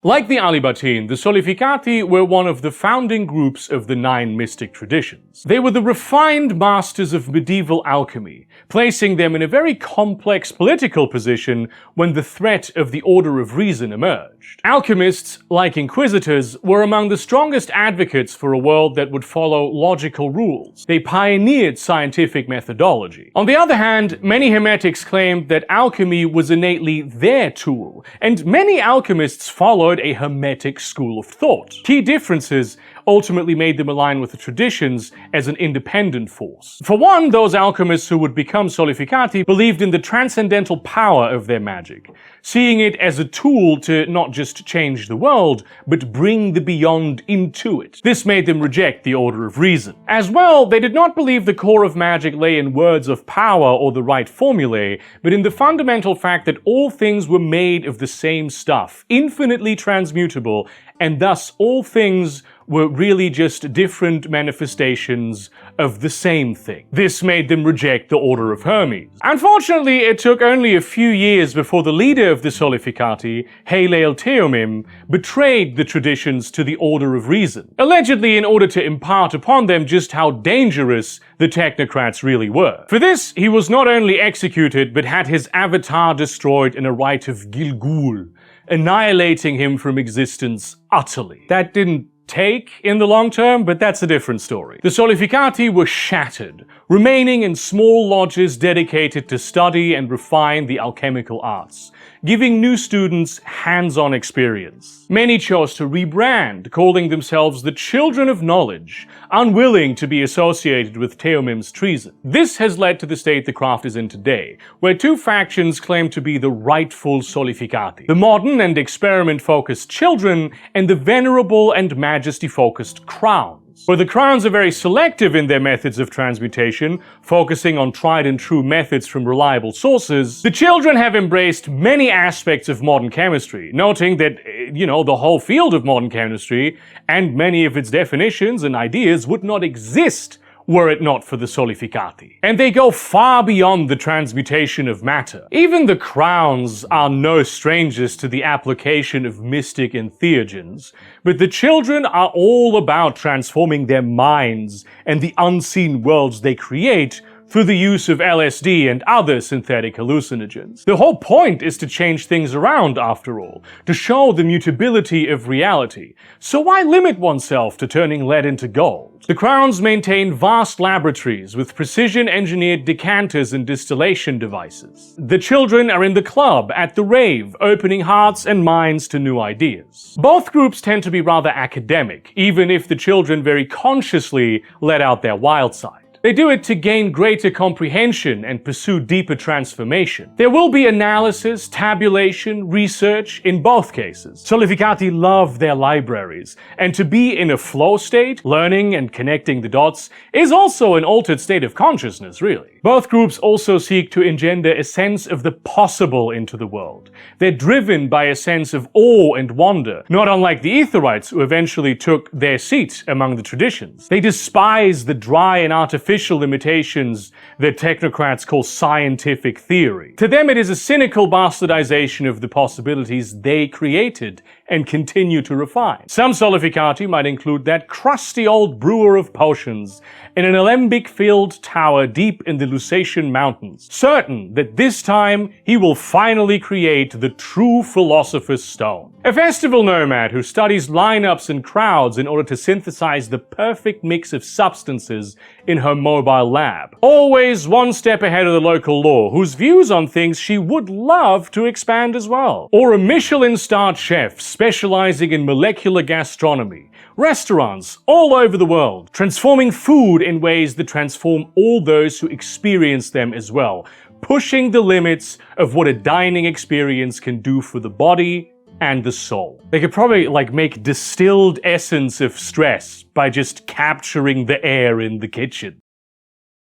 Like the Ahl-i-Batin, the Solificati were one of the founding groups of the 9 mystic traditions. They were the refined masters of medieval alchemy, placing them in a very complex political position when the threat of the Order of Reason emerged. Alchemists, like inquisitors, were among the strongest advocates for a world that would follow logical rules. They pioneered scientific methodology. On the other hand, many hermetics claimed that alchemy was innately their tool, and many alchemists followed a hermetic school of thought. Key differences ultimately made them align with the traditions as an independent force. For one, those alchemists who would become Solificati believed in the transcendental power of their magic, seeing it as a tool to not just change the world, but bring the beyond into it. This made them reject the Order of Reason. As well, they did not believe the core of magic lay in words of power or the right formulae, but in the fundamental fact that all things were made of the same stuff, infinitely transmutable, and thus all things were really just different manifestations of the same thing. This made them reject the Order of Hermes. Unfortunately, it took only a few years before the leader of the Solificati, Teomim, betrayed the traditions to the Order of Reason, allegedly in order to impart upon them just how dangerous the technocrats really were. For this, he was not only executed, but had his avatar destroyed in a rite of Gilgul, annihilating him from existence utterly. That didn't take in the long term, but that's a different story. The Solificati were shattered, remaining in small lodges dedicated to study and refine the alchemical arts, giving new students hands-on experience. Many chose to rebrand, calling themselves the Children of Knowledge, unwilling to be associated with Teomim's treason. This has led to the state the craft is in today, where 2 factions claim to be the rightful Solificati: the modern and experiment-focused Children, and the venerable and majesty-focused Crowns. Where the Crowns are very selective in their methods of transmutation, focusing on tried-and-true methods from reliable sources, the Children have embraced many aspects of modern chemistry, noting that, the whole field of modern chemistry and many of its definitions and ideas would not exist were it not for the Solificati. And they go far beyond the transmutation of matter. Even the Crowns are no strangers to the application of mystic entheogens, but the Children are all about transforming their minds and the unseen worlds they create through the use of LSD and other synthetic hallucinogens. The whole point is to change things around, after all, to show the mutability of reality. So why limit oneself to turning lead into gold? The Crowns maintain vast laboratories with precision-engineered decanters and distillation devices. The Children are in the club, at the rave, opening hearts and minds to new ideas. Both groups tend to be rather academic, even if the Children very consciously let out their wild side. They do it to gain greater comprehension and pursue deeper transformation. There will be analysis, tabulation, research in both cases. Solificati love their libraries, and to be in a flow state, learning and connecting the dots, is also an altered state of consciousness, really. Both groups also seek to engender a sense of the possible into the world. They're driven by a sense of awe and wonder, not unlike the Etherites who eventually took their seat among the traditions. They despise the dry and artificial limitations that technocrats call scientific theory. To them, it is a cynical bastardization of the possibilities they created and continue to refine. Some Solificati might include that crusty old brewer of potions in an alembic-filled tower deep in the Lusatian Mountains, certain that this time he will finally create the true Philosopher's Stone. A festival nomad who studies lineups and crowds in order to synthesize the perfect mix of substances in her mobile lab. Always one step ahead of the local law, whose views on things she would love to expand as well. Or a Michelin-starred chef specializing in molecular gastronomy. Restaurants all over the world, transforming food in ways that transform all those who experience them as well, pushing the limits of what a dining experience can do for the body and the soul. They could probably make distilled essence of stress by just capturing the air in the kitchen.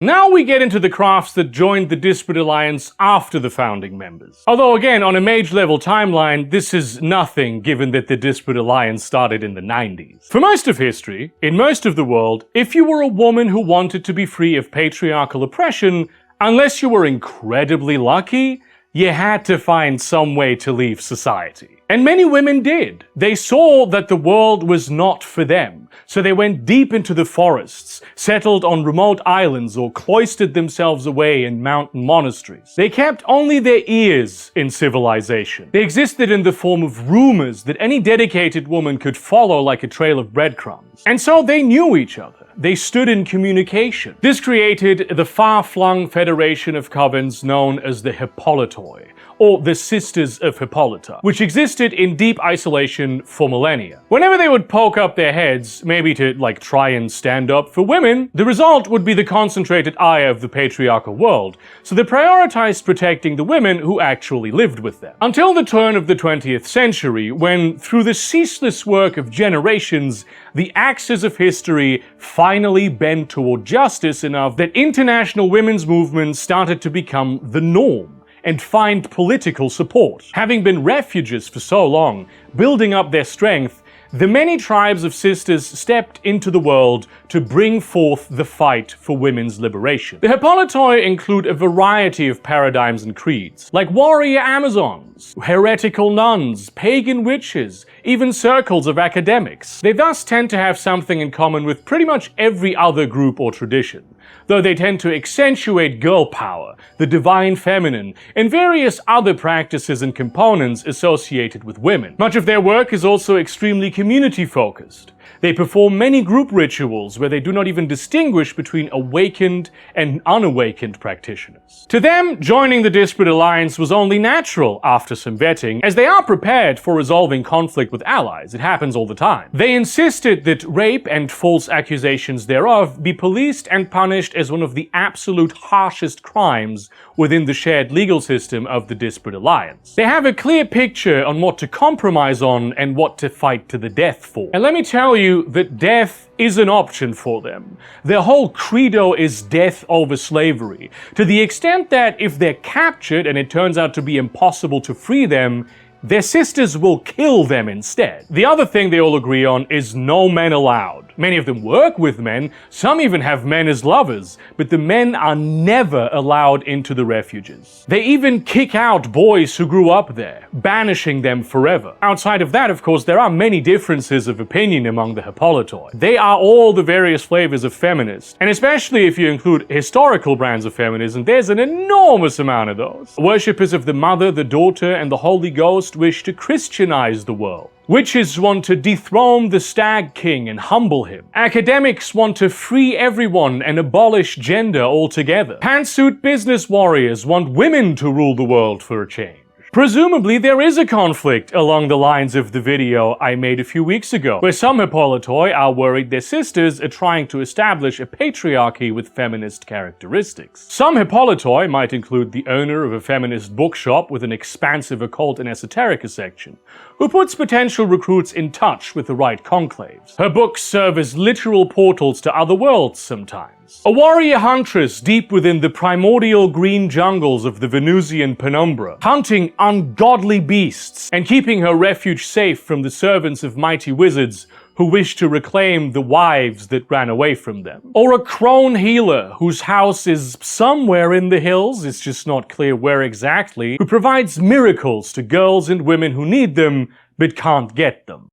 Now we get into the crafts that joined the Disparate Alliance after the founding members. Although again, on a mage-level timeline, this is nothing given that the Disparate Alliance started in the 90s. For most of history, in most of the world, if you were a woman who wanted to be free of patriarchal oppression, unless you were incredibly lucky, you had to find some way to leave society. And many women did. They saw that the world was not for them, so they went deep into the forests, settled on remote islands, or cloistered themselves away in mountain monasteries. They kept only their ears in civilization. They existed in the form of rumors that any dedicated woman could follow like a trail of breadcrumbs. And so they knew each other. They stood in communication. This created the far-flung federation of covens known as the Hippolitoi, or the Sisters of Hippolyta, which existed in deep isolation for millennia. Whenever they would poke up their heads, maybe to try and stand up for women, the result would be the concentrated ire of the patriarchal world, so they prioritized protecting the women who actually lived with them. Until the turn of the 20th century, when, through the ceaseless work of generations, the axis of history finally bent toward justice enough that international women's movements started to become the norm and find political support. Having been refugees for so long, building up their strength, the many tribes of sisters stepped into the world to bring forth the fight for women's liberation. The Hippolitoi include a variety of paradigms and creeds, like warrior Amazons, heretical nuns, pagan witches, even circles of academics. They thus tend to have something in common with pretty much every other group or tradition, though they tend to accentuate girl power, the divine feminine, and various other practices and components associated with women. Much of their work is also extremely community-focused. They perform many group rituals where they do not even distinguish between awakened and unawakened practitioners. To them, joining the Disparate Alliance was only natural after some vetting, as they are prepared for resolving conflict with allies. It happens all the time. They insisted that rape and false accusations thereof be policed and punished as one of the absolute harshest crimes within the shared legal system of the Disparate Alliance. They have a clear picture on what to compromise on and what to fight to the death for. And let me tell you that death is an option for them. Their whole credo is death over slavery, to the extent that if they're captured and it turns out to be impossible to free them, their sisters will kill them instead. The other thing they all agree on is no men allowed. Many of them work with men, some even have men as lovers, but the men are never allowed into the refuges. They even kick out boys who grew up there, banishing them forever. Outside of that, of course, there are many differences of opinion among the Hippolitoi. They are all the various flavors of feminist, and especially if you include historical brands of feminism, there's an enormous amount of those. Worshippers of the Mother, the Daughter, and the Holy Ghost wish to Christianize the world. Witches want to dethrone the Stag King and humble him. Academics want to free everyone and abolish gender altogether. Pantsuit business warriors want women to rule the world for a change. Presumably, there is a conflict along the lines of the video I made a few weeks ago, where some Hippolitoi are worried their sisters are trying to establish a patriarchy with feminist characteristics. Some Hippolitoi might include the owner of a feminist bookshop with an expansive occult and esoterica section, who puts potential recruits in touch with the right conclaves. Her books serve as literal portals to other worlds sometimes. A warrior huntress deep within the primordial green jungles of the Venusian penumbra, hunting ungodly beasts and keeping her refuge safe from the servants of mighty wizards who wish to reclaim the wives that ran away from them. Or a crone healer whose house is somewhere in the hills, it's just not clear where exactly, who provides miracles to girls and women who need them but can't get them.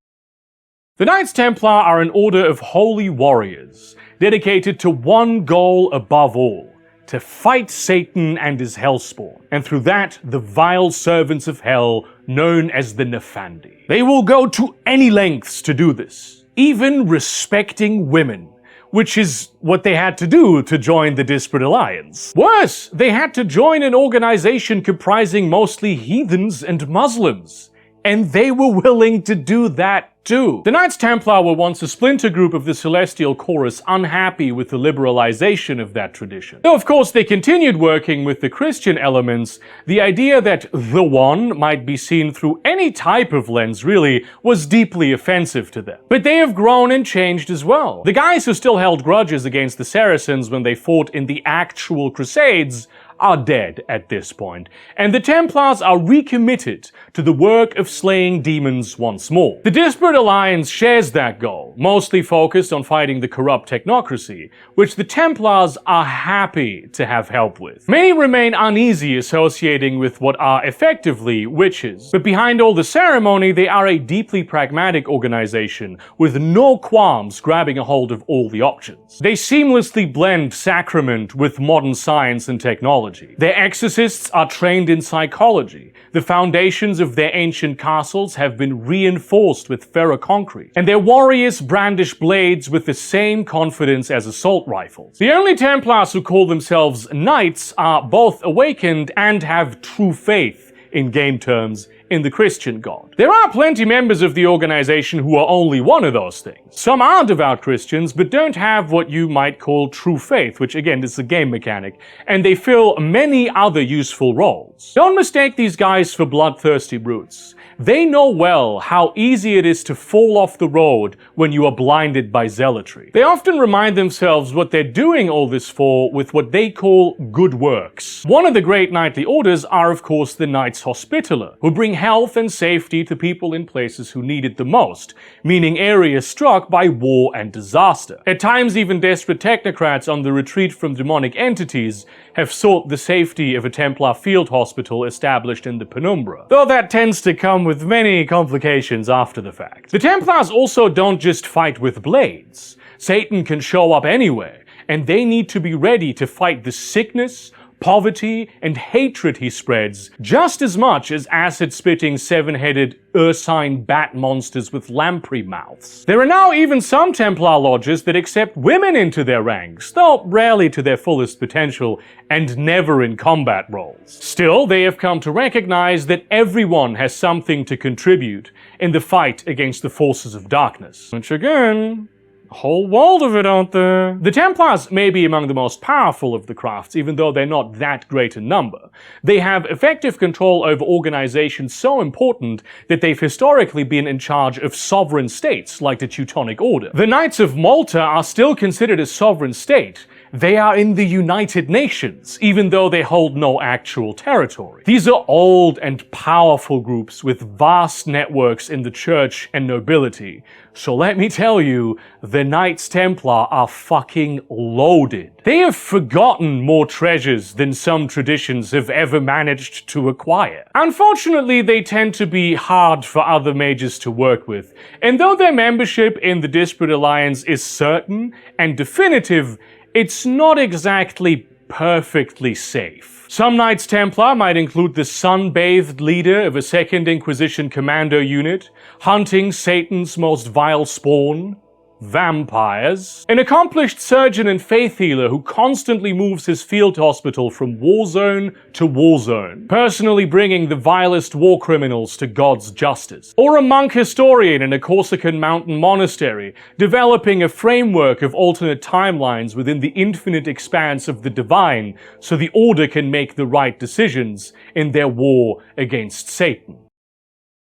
The Knights Templar are an order of holy warriors, dedicated to one goal above all: to fight Satan and his hellspawn, and through that, the vile servants of hell known as the Nefandi. They will go to any lengths to do this, even respecting women, which is what they had to do to join the Disparate Alliance. Worse, they had to join an organization comprising mostly heathens and Muslims, and they were willing to do that too. The Knights Templar were once a splinter group of the Celestial Chorus, unhappy with the liberalization of that tradition. Though of course they continued working with the Christian elements, the idea that the One might be seen through any type of lens really was deeply offensive to them. But they have grown and changed as well. The guys who still held grudges against the Saracens when they fought in the actual Crusades are dead at this point, and the Templars are recommitted to the work of slaying demons once more. The Disparate Alliance shares that goal, mostly focused on fighting the corrupt technocracy, which the Templars are happy to have help with. Many remain uneasy associating with what are effectively witches, but behind all the ceremony, they are a deeply pragmatic organization with no qualms grabbing a hold of all the options. They seamlessly blend sacrament with modern science and technology. Their exorcists are trained in psychology. The foundations of their ancient castles have been reinforced with ferroconcrete, and their warriors brandish blades with the same confidence as assault rifles. The only Templars who call themselves knights are both awakened and have true faith, in game terms, in the Christian God. There are plenty members of the organization who are only one of those things. Some are devout Christians, but don't have what you might call true faith, which again is a game mechanic, and they fill many other useful roles. Don't mistake these guys for bloodthirsty brutes. They know well how easy it is to fall off the road when you are blinded by zealotry. They often remind themselves what they're doing all this for with what they call good works. One of the great knightly orders are of course the Knights Hospitaller, who bring health and safety to people in places who need it the most, meaning areas struck by war and disaster. At times even desperate technocrats on the retreat from demonic entities have sought the safety of a Templar field hospital established in the penumbra, though that tends to come with many complications after the fact. The Templars also don't just fight with blades. Satan can show up anywhere, and they need to be ready to fight the sickness, poverty, and hatred he spreads just as much as acid-spitting seven-headed ursine bat monsters with lamprey mouths. There are now even some Templar lodges that accept women into their ranks, though rarely to their fullest potential and never in combat roles. Still, they have come to recognize that everyone has something to contribute in the fight against the forces of darkness. Which again, a whole world of it out there. The Templars may be among the most powerful of the crafts, even though they're not that great in number. They have effective control over organizations so important that they've historically been in charge of sovereign states, like the Teutonic Order. The Knights of Malta are still considered a sovereign state. They are in the United Nations, even though they hold no actual territory. These are old and powerful groups with vast networks in the church and nobility. So let me tell you, the Knights Templar are fucking loaded. They have forgotten more treasures than some traditions have ever managed to acquire. Unfortunately, they tend to be hard for other mages to work with, and though their membership in the Disparate Alliance is certain and definitive, it's not exactly perfectly safe. Some Knights Templar might include the sun-bathed leader of a Second Inquisition commando unit, hunting Satan's most vile spawn, vampires, an accomplished surgeon and faith healer who constantly moves his field hospital from war zone to war zone, personally bringing the vilest war criminals to God's justice, or a monk historian in a Corsican mountain monastery, developing a framework of alternate timelines within the infinite expanse of the divine so the Order can make the right decisions in their war against Satan.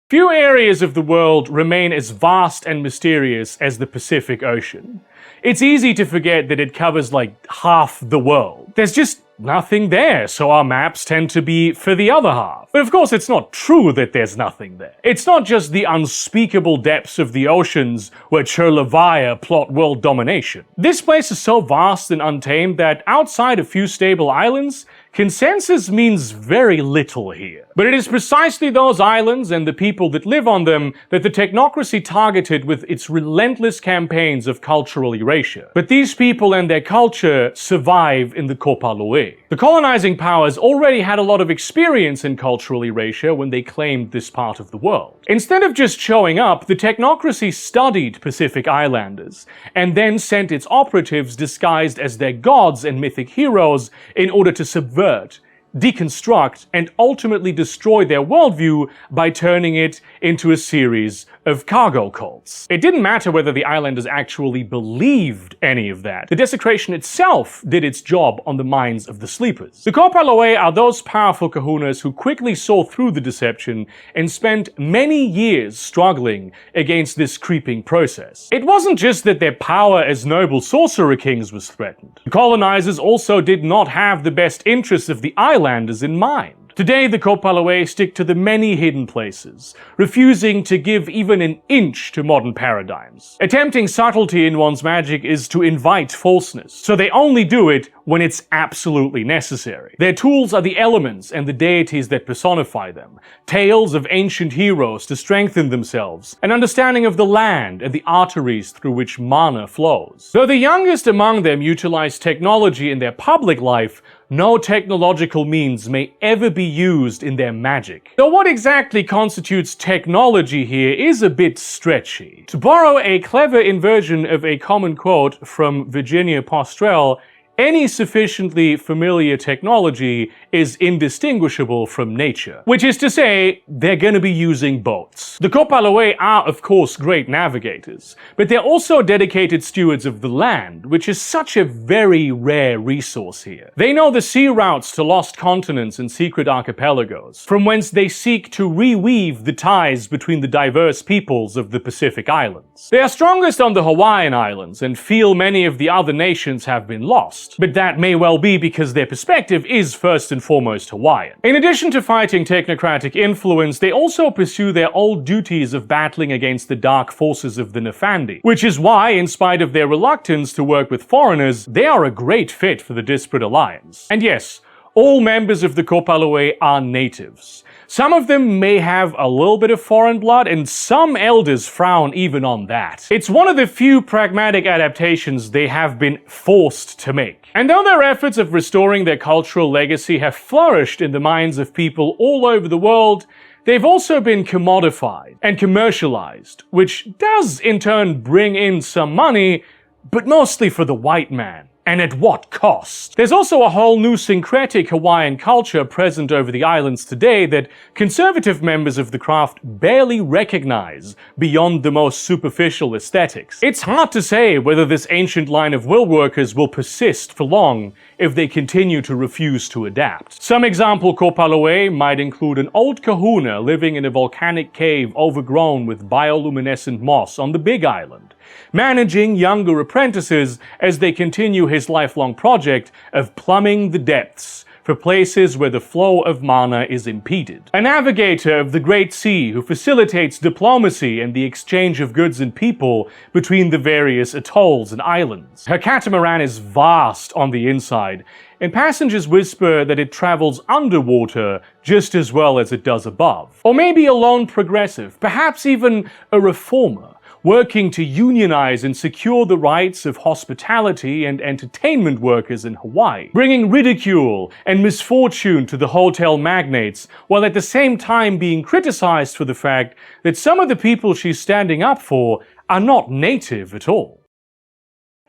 Few areas of the world remain as vast and mysterious as the Pacific Ocean. It's easy to forget that it covers like half the world. There's just nothing there, so our maps tend to be for the other half. But of course it's not true that there's nothing there. It's not just the unspeakable depths of the oceans where Churlavaya plot world domination. This place is so vast and untamed that outside a few stable islands, consensus means very little here. But it is precisely those islands and the people that live on them that the technocracy targeted with its relentless campaigns of cultural erasure. But these people and their culture survive in the Kopa Loei. The colonizing powers already had a lot of experience in cultural erasure when they claimed this part of the world. Instead of just showing up, the technocracy studied Pacific Islanders, and then sent its operatives disguised as their gods and mythic heroes in order to subvert deconstruct, and ultimately destroy their worldview by turning it into a series of cargo cults. It didn't matter whether the islanders actually believed any of that. The desecration itself did its job on the minds of the sleepers. The Kopa Loei are those powerful kahunas who quickly saw through the deception and spent many years struggling against this creeping process. It wasn't just that their power as noble sorcerer kings was threatened. The colonizers also did not have the best interests of the islanders in mind. Today, the Kopa Loei stick to the many hidden places, refusing to give even an inch to modern paradigms. Attempting subtlety in one's magic is to invite falseness, so they only do it when it's absolutely necessary. Their tools are the elements and the deities that personify them, tales of ancient heroes to strengthen themselves, an understanding of the land and the arteries through which mana flows. Though the youngest among them utilize technology in their public life, no technological means may ever be used in their magic. Though what exactly constitutes technology here is a bit stretchy. To borrow a clever inversion of a common quote from Virginia Postrel, any sufficiently familiar technology is indistinguishable from nature. Which is to say, they're gonna be using boats. The Kopa Loei are of course great navigators, but they're also dedicated stewards of the land, which is such a very rare resource here. They know the sea routes to lost continents and secret archipelagos, from whence they seek to reweave the ties between the diverse peoples of the Pacific Islands. They are strongest on the Hawaiian Islands and feel many of the other nations have been lost. But that may well be because their perspective is first and foremost Hawaiian. In addition to fighting technocratic influence, they also pursue their old duties of battling against the dark forces of the Nefandi, which is why, in spite of their reluctance to work with foreigners, they are a great fit for the Disparate Alliance. And yes, all members of the Kopa Loei are natives. Some of them may have a little bit of foreign blood, and some elders frown even on that. It's one of the few pragmatic adaptations they have been forced to make. And though their efforts of restoring their cultural legacy have flourished in the minds of people all over the world, they've also been commodified and commercialized, which does in turn bring in some money, but mostly for the white man. And at what cost? There's also a whole new syncretic Hawaiian culture present over the islands today that conservative members of the craft barely recognize beyond the most superficial aesthetics. It's hard to say whether this ancient line of will workers will persist for long if they continue to refuse to adapt. Some example Kopa Loei might include an old kahuna living in a volcanic cave overgrown with bioluminescent moss on the Big Island, managing younger apprentices as they continue his lifelong project of plumbing the depths for places where the flow of mana is impeded. A navigator of the Great Sea who facilitates diplomacy and the exchange of goods and people between the various atolls and islands. Her catamaran is vast on the inside, and passengers whisper that it travels underwater just as well as it does above. Or maybe a lone progressive, perhaps even a reformer, working to unionize and secure the rights of hospitality and entertainment workers in Hawaii, bringing ridicule and misfortune to the hotel magnates, while at the same time being criticized for the fact that some of the people she's standing up for are not native at all.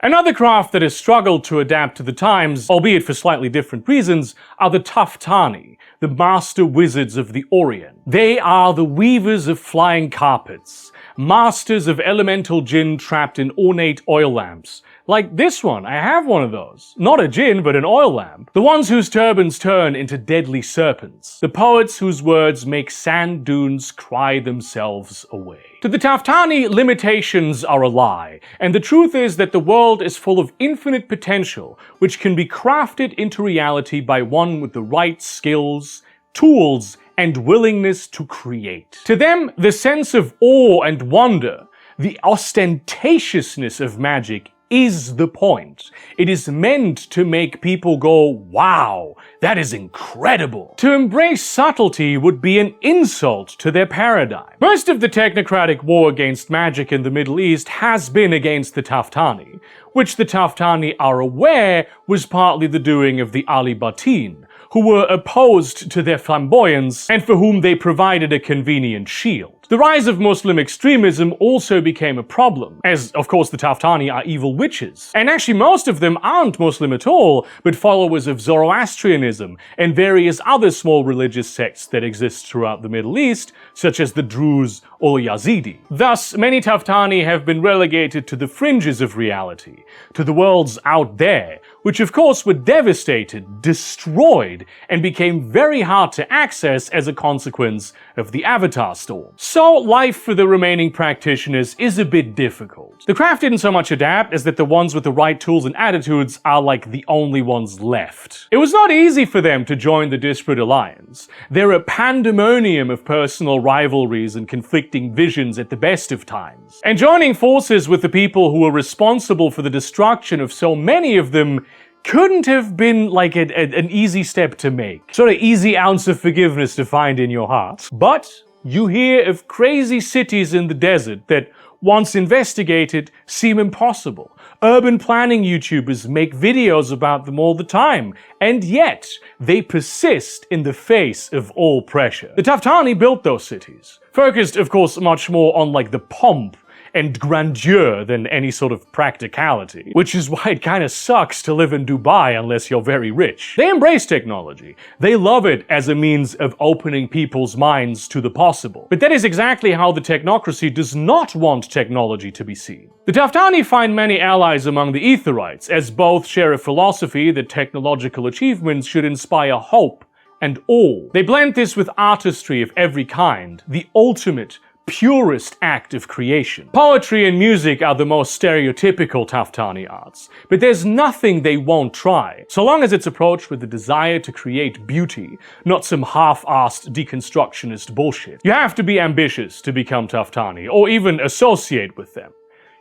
Another craft that has struggled to adapt to the times, albeit for slightly different reasons, are the Taftani, the master wizards of the Orient. They are the weavers of flying carpets, masters of elemental jinn trapped in ornate oil lamps. Like this one, I have one of those. Not a jinn, but an oil lamp. The ones whose turbans turn into deadly serpents. The poets whose words make sand dunes cry themselves away. To the Taftani, limitations are a lie, and the truth is that the world is full of infinite potential, which can be crafted into reality by one with the right skills, tools, and willingness to create. To them, the sense of awe and wonder, the ostentatiousness of magic, is the point. It is meant to make people go, wow, that is incredible. To embrace subtlety would be an insult to their paradigm. Most of the technocratic war against magic in the Middle East has been against the Taftani, which the Taftani are aware was partly the doing of the Ahl-i-Batin, who were opposed to their flamboyance and for whom they provided a convenient shield. The rise of Muslim extremism also became a problem, as of course the Taftani are evil witches. And actually most of them aren't Muslim at all, but followers of Zoroastrianism and various other small religious sects that exist throughout the Middle East, such as the Druze or Yazidi. Thus, many Taftani have been relegated to the fringes of reality, to the worlds out there, which of course were devastated, destroyed, and became very hard to access as a consequence of the Avatar storm. So life for the remaining practitioners is a bit difficult. The craft didn't so much adapt as that the ones with the right tools and attitudes are like the only ones left. It was not easy for them to join the Disparate Alliance. They're a pandemonium of personal rivalries and conflicting visions at the best of times. And joining forces with the people who were responsible for the destruction of so many of them couldn't have been like an easy step to make. Sort of easy ounce of forgiveness to find in your heart. But you hear of crazy cities in the desert that, once investigated, seem impossible. Urban planning YouTubers make videos about them all the time, and yet they persist in the face of all pressure. The Taftani built those cities, focused of course much more on like the pomp and grandeur than any sort of practicality, which is why it kind of sucks to live in Dubai unless you're very rich. They embrace technology. They love it as a means of opening people's minds to the possible. But that is exactly how the technocracy does not want technology to be seen. The Taftani find many allies among the Etherites, as both share a philosophy that technological achievements should inspire hope and awe. They blend this with artistry of every kind, the ultimate, purest act of creation. Poetry and music are the most stereotypical Taftani arts, but there's nothing they won't try, so long as it's approached with the desire to create beauty, not some half-assed deconstructionist bullshit. You have to be ambitious to become Taftani, or even associate with them.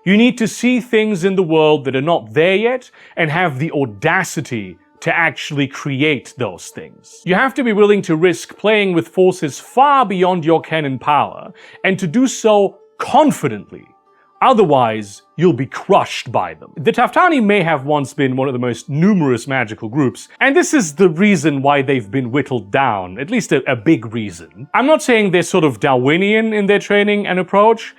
You need to see things in the world that are not there yet, and have the audacity to actually create those things. You have to be willing to risk playing with forces far beyond your ken and power, and to do so confidently. Otherwise, you'll be crushed by them. The Taftani may have once been one of the most numerous magical groups, and this is the reason why they've been whittled down, at least a big reason. I'm not saying they're sort of Darwinian in their training and approach,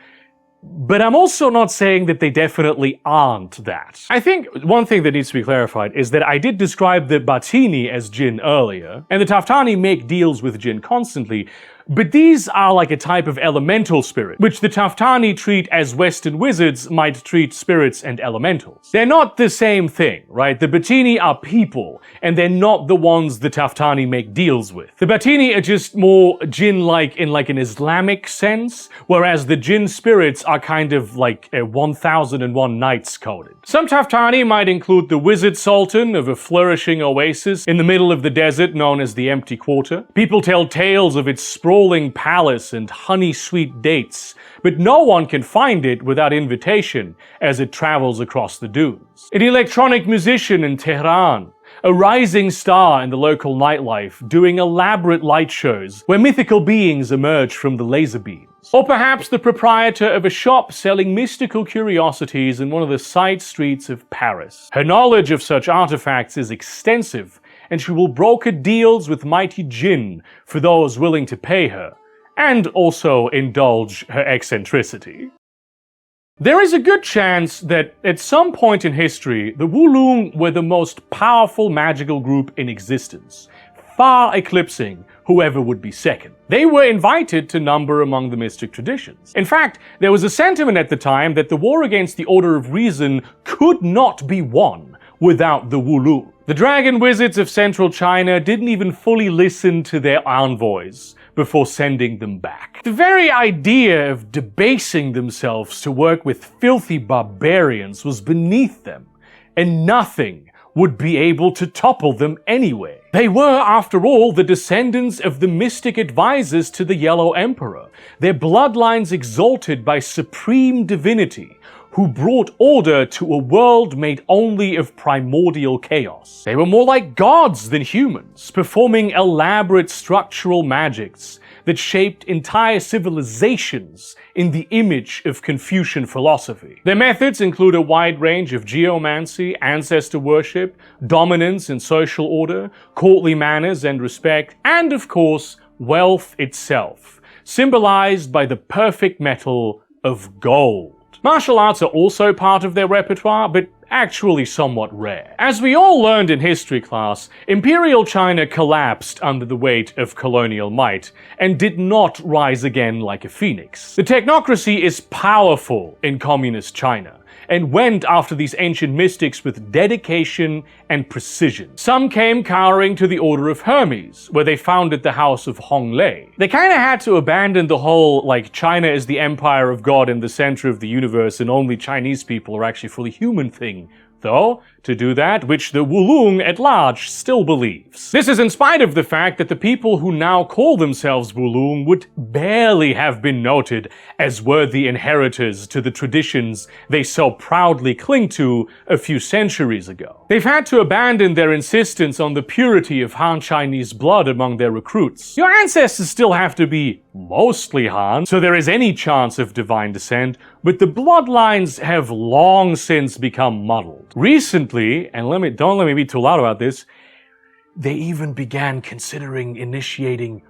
but I'm also not saying that they definitely aren't that. I think one thing that needs to be clarified is that I did describe the Batini as Jinn earlier, and the Taftani make deals with Jinn constantly, but these are like a type of elemental spirit, which the Taftani treat as Western wizards might treat spirits and elementals. They're not the same thing, right? The Batini are people, and they're not the ones the Taftani make deals with. The Batini are just more Jinn-like in like an Islamic sense, whereas the Jinn spirits are kind of like a 1001 Nights coded. Some Taftani might include the Wizard Sultan of a flourishing oasis in the middle of the desert known as the Empty Quarter. People tell tales of its sprawling palace and honey-sweet dates, but no one can find it without invitation as it travels across the dunes. An electronic musician in Tehran, a rising star in the local nightlife, doing elaborate light shows where mythical beings emerge from the laser beams. Or perhaps the proprietor of a shop selling mystical curiosities in one of the side streets of Paris. Her knowledge of such artifacts is extensive, and she will broker deals with mighty Jinn for those willing to pay her, and also indulge her eccentricity. There is a good chance that at some point in history, the Wulong were the most powerful magical group in existence, far eclipsing whoever would be second. They were invited to number among the mystic traditions. In fact, there was a sentiment at the time that the war against the Order of Reason could not be won without the Wulong. The dragon wizards of central China didn't even fully listen to their envoys before sending them back. The very idea of debasing themselves to work with filthy barbarians was beneath them, and nothing would be able to topple them anyway. They were, after all, the descendants of the mystic advisors to the Yellow Emperor, their bloodlines exalted by supreme divinity, who brought order to a world made only of primordial chaos. They were more like gods than humans, performing elaborate structural magics that shaped entire civilizations in the image of Confucian philosophy. Their methods include a wide range of geomancy, ancestor worship, dominance and social order, courtly manners and respect, and of course, wealth itself, symbolized by the perfect metal of gold. Martial arts are also part of their repertoire, but actually somewhat rare. As we all learned in history class, Imperial China collapsed under the weight of colonial might and did not rise again like a phoenix. The technocracy is powerful in communist China, and went after these ancient mystics with dedication and precision. Some came cowering to the Order of Hermes, where they founded the House of Hong-lei. They kinda had to abandon the whole, like, China is the empire of God in the center of the universe and only Chinese people are actually fully human thing, though, to do that, which the Wulong at large still believes. This is in spite of the fact that the people who now call themselves Wulong would barely have been noted as worthy inheritors to the traditions they so proudly cling to a few centuries ago. They've had to abandon their insistence on the purity of Han Chinese blood among their recruits. Your ancestors still have to be mostly Han, so there is any chance of divine descent, but the bloodlines have long since become muddled. Recently, and don't let me be too loud about this, they even began considering initiating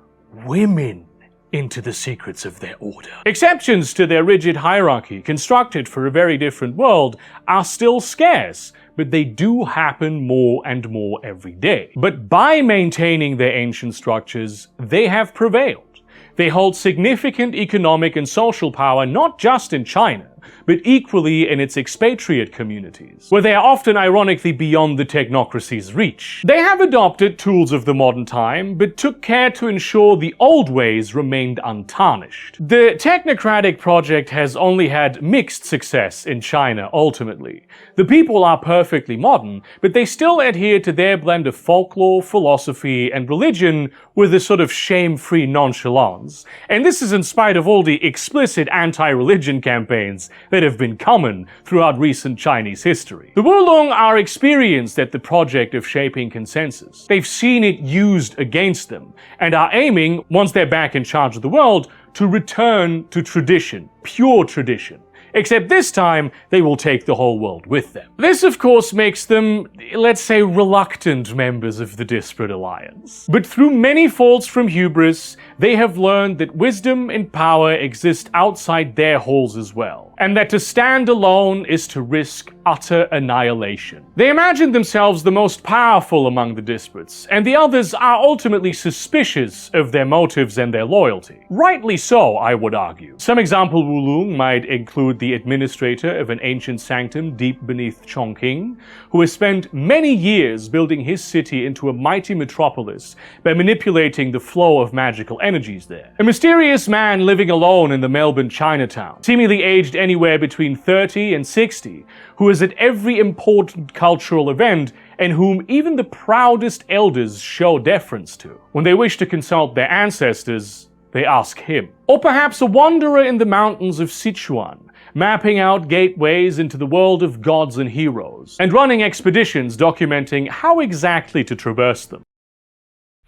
women into the secrets of their order. Exceptions to their rigid hierarchy, constructed for a very different world, are still scarce, but they do happen more and more every day. But by maintaining their ancient structures, they have prevailed. They hold significant economic and social power not just in China, but equally in its expatriate communities, where they are often ironically beyond the technocracy's reach. They have adopted tools of the modern time, but took care to ensure the old ways remained untarnished. The technocratic project has only had mixed success in China, ultimately. The people are perfectly modern, but they still adhere to their blend of folklore, philosophy, and religion with a sort of shame-free nonchalance. And this is in spite of all the explicit anti-religion campaigns that have been common throughout recent Chinese history. The Wulong are experienced at the project of shaping consensus. They've seen it used against them, and are aiming, once they're back in charge of the world, to return to tradition, pure tradition. Except this time, they will take the whole world with them. This, of course, makes them, let's say, reluctant members of the Disparate Alliance. But through many faults from hubris, they have learned that wisdom and power exist outside their halls as well, and that to stand alone is to risk utter annihilation. They imagine themselves the most powerful among the Disparates, and the others are ultimately suspicious of their motives and their loyalty. Rightly so, I would argue. Some example Wulong might include the administrator of an ancient sanctum deep beneath Chongqing, who has spent many years building his city into a mighty metropolis by manipulating the flow of magical energies there. A mysterious man living alone in the Melbourne Chinatown, seemingly aged anywhere between 30 and 60, who is at every important cultural event and whom even the proudest elders show deference to. When they wish to consult their ancestors, they ask him. Or perhaps a wanderer in the mountains of Sichuan, mapping out gateways into the world of gods and heroes, and running expeditions documenting how exactly to traverse them.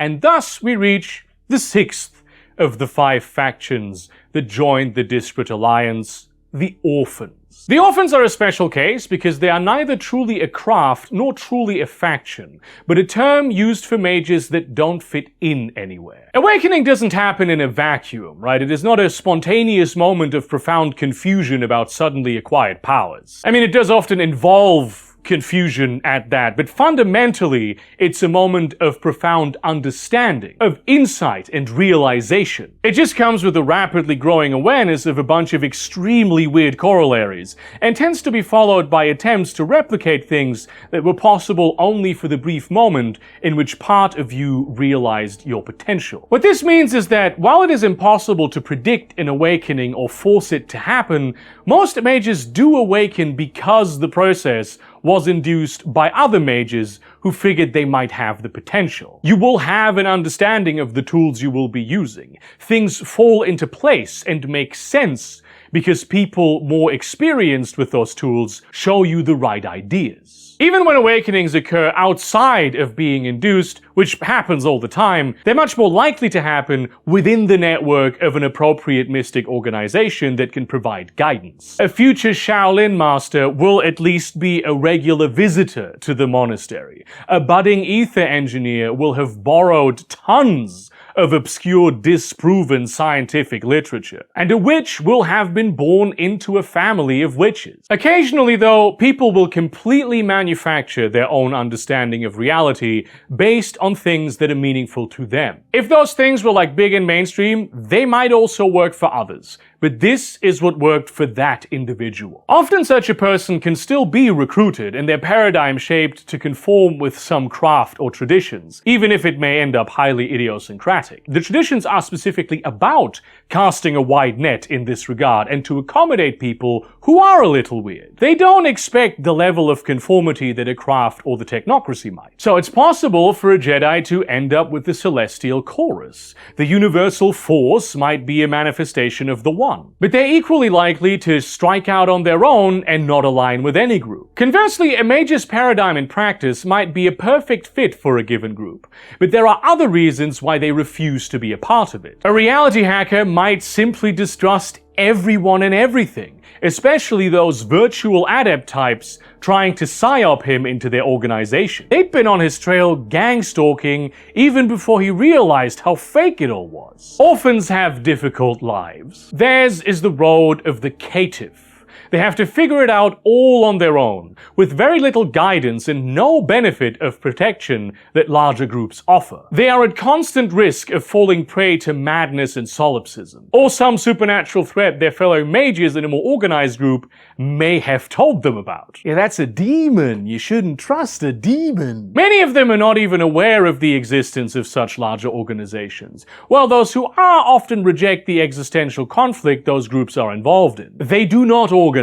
And thus we reach the sixth of the 5 factions that joined the Disparate Alliance, the Orphans. The Orphans are a special case because they are neither truly a craft nor truly a faction, but a term used for mages that don't fit in anywhere. Awakening doesn't happen in a vacuum, right? It is not a spontaneous moment of profound confusion about suddenly acquired powers. I mean, it does often involve confusion at that, but fundamentally, it's a moment of profound understanding, of insight and realization. It just comes with a rapidly growing awareness of a bunch of extremely weird corollaries, and tends to be followed by attempts to replicate things that were possible only for the brief moment in which part of you realized your potential. What this means is that while it is impossible to predict an awakening or force it to happen, most mages do awaken because the process was induced by other mages who figured they might have the potential. You will have an understanding of the tools you will be using. Things fall into place and make sense because people more experienced with those tools show you the right ideas. Even when awakenings occur outside of being induced, which happens all the time, they're much more likely to happen within the network of an appropriate mystic organization that can provide guidance. A future Shaolin master will at least be a regular visitor to the monastery. A budding ether engineer will have borrowed tons of obscure, disproven scientific literature. And a witch will have been born into a family of witches. Occasionally, though, people will completely manufacture their own understanding of reality based on things that are meaningful to them. If those things were like big and mainstream, they might also work for others. But this is what worked for that individual. Often such a person can still be recruited and their paradigm shaped to conform with some craft or traditions, even if it may end up highly idiosyncratic. The traditions are specifically about casting a wide net in this regard and to accommodate people who are a little weird. They don't expect the level of conformity that a craft or the technocracy might. So it's possible for a Jedi to end up with the celestial chorus. The universal force might be a manifestation of the One. But they're equally likely to strike out on their own and not align with any group. Conversely, a mage's paradigm in practice might be a perfect fit for a given group, but there are other reasons why they refuse to be a part of it. A reality hacker might simply distrust everyone and everything, especially those virtual adept types trying to psyop him into their organization. They'd been on his trail gang stalking even before he realized how fake it all was. Orphans have difficult lives. Theirs is the road of the caitiff. They have to figure it out all on their own, with very little guidance and no benefit of protection that larger groups offer. They are at constant risk of falling prey to madness and solipsism, or some supernatural threat their fellow mages in a more organized group may have told them about. Yeah, that's a demon. You shouldn't trust a demon. Many of them are not even aware of the existence of such larger organizations, while those who are often reject the existential conflict those groups are involved in. They do not organize.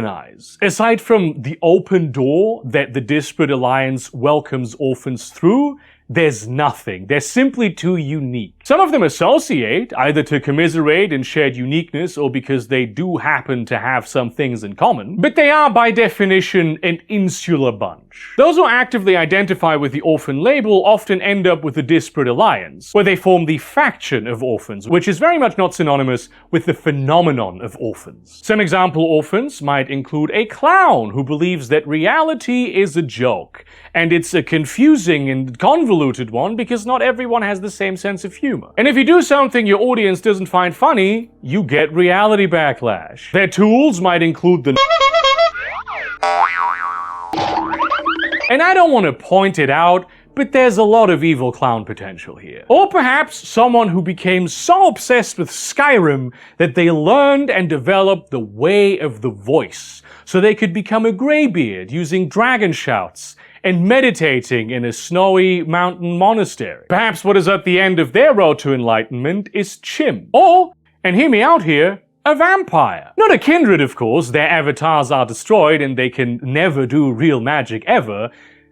Aside from the open door that the Disparate Alliance welcomes orphans through, there's nothing. They're simply too unique. Some of them associate, either to commiserate in shared uniqueness or because they do happen to have some things in common, but they are by definition an insular bunch. Those who actively identify with the orphan label often end up with the Disparate Alliance, where they form the faction of orphans, which is very much not synonymous with the phenomenon of orphans. Some example orphans might include a clown who believes that reality is a joke, and it's a confusing and convoluted one because not everyone has the same sense of humor. And if you do something your audience doesn't find funny, you get reality backlash. Their tools might include the and I don't want to point it out, but there's a lot of evil clown potential here. Or perhaps someone who became so obsessed with Skyrim that they learned and developed the way of the voice, so they could become a greybeard using dragon shouts and meditating in a snowy mountain monastery. Perhaps what is at the end of their road to enlightenment is Chim. Or, and hear me out here, a vampire. Not a kindred, of course, their avatars are destroyed and they can never do real magic ever,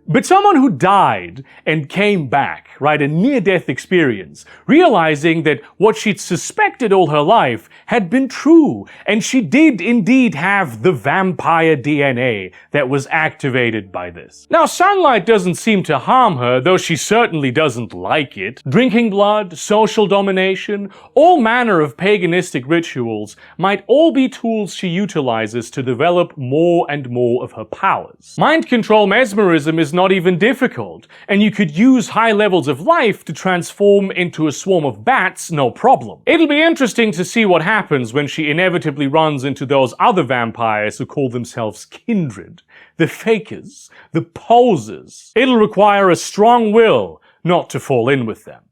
but someone who died and came back, right, a near-death experience, realizing that what she'd suspected all her life had been true, and she did indeed have the vampire DNA that was activated by this. Now, sunlight doesn't seem to harm her, though she certainly doesn't like it. Drinking blood, social domination, all manner of paganistic rituals might all be tools she utilizes to develop more and more of her powers. Mind control mesmerism is not even difficult, and you could use high levels of life to transform into a swarm of bats, no problem. It'll be interesting to see what happens when she inevitably runs into those other vampires who call themselves kindred, the fakers, the posers. It'll require a strong will not to fall in with them.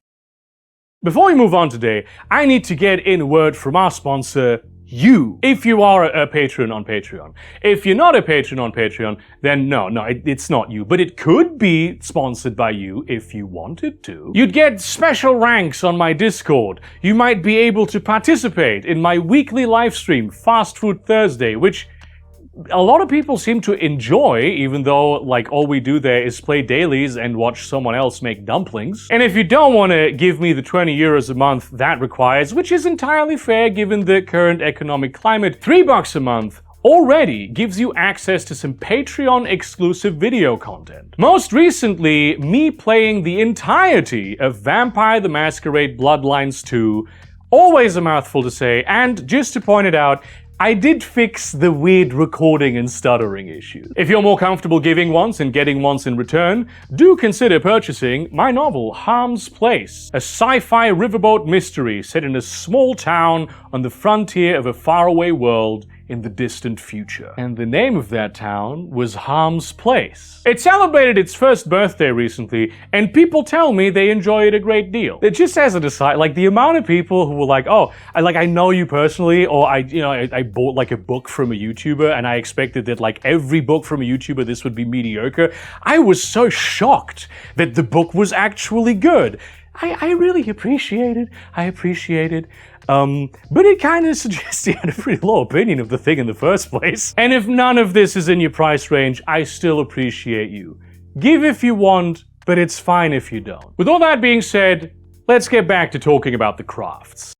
Before we move on today, I need to get in a word from our sponsor, you, if you are a patron on Patreon. If you're not a patron on Patreon, then no, it's not you, but it could be sponsored by you if you wanted to. You'd get special ranks on my Discord. You might be able to participate in my weekly live stream, Fast Food Thursday, which a lot of people seem to enjoy, even though, like, all we do there is play dailies and watch someone else make dumplings. And if you don't want to give me the 20 euros a month that requires, which is entirely fair given the current economic climate, $3 a month already gives you access to some Patreon-exclusive video content. Most recently, me playing the entirety of Vampire the Masquerade Bloodlines 2, always a mouthful to say, and just to point it out, I did fix the weird recording and stuttering issue. If you're more comfortable giving once and getting once in return, do consider purchasing my novel, Harm's Place, a sci-fi riverboat mystery set in a small town on the frontier of a faraway world in the distant future. And the name of that town was Harm's Place. It celebrated its first birthday recently, and people tell me they enjoy it a great deal. It just as an aside, like the amount of people who were like, oh, I know you personally, or I bought like a book from a YouTuber and I expected that like every book from a YouTuber this would be mediocre. I was so shocked that the book was actually good. I really appreciate it. I appreciate it. But it kind of suggests you had a pretty low opinion of the thing in the first place. And if none of this is in your price range, I still appreciate you. Give if you want, but it's fine if you don't. With all that being said, let's get back to talking about the crafts.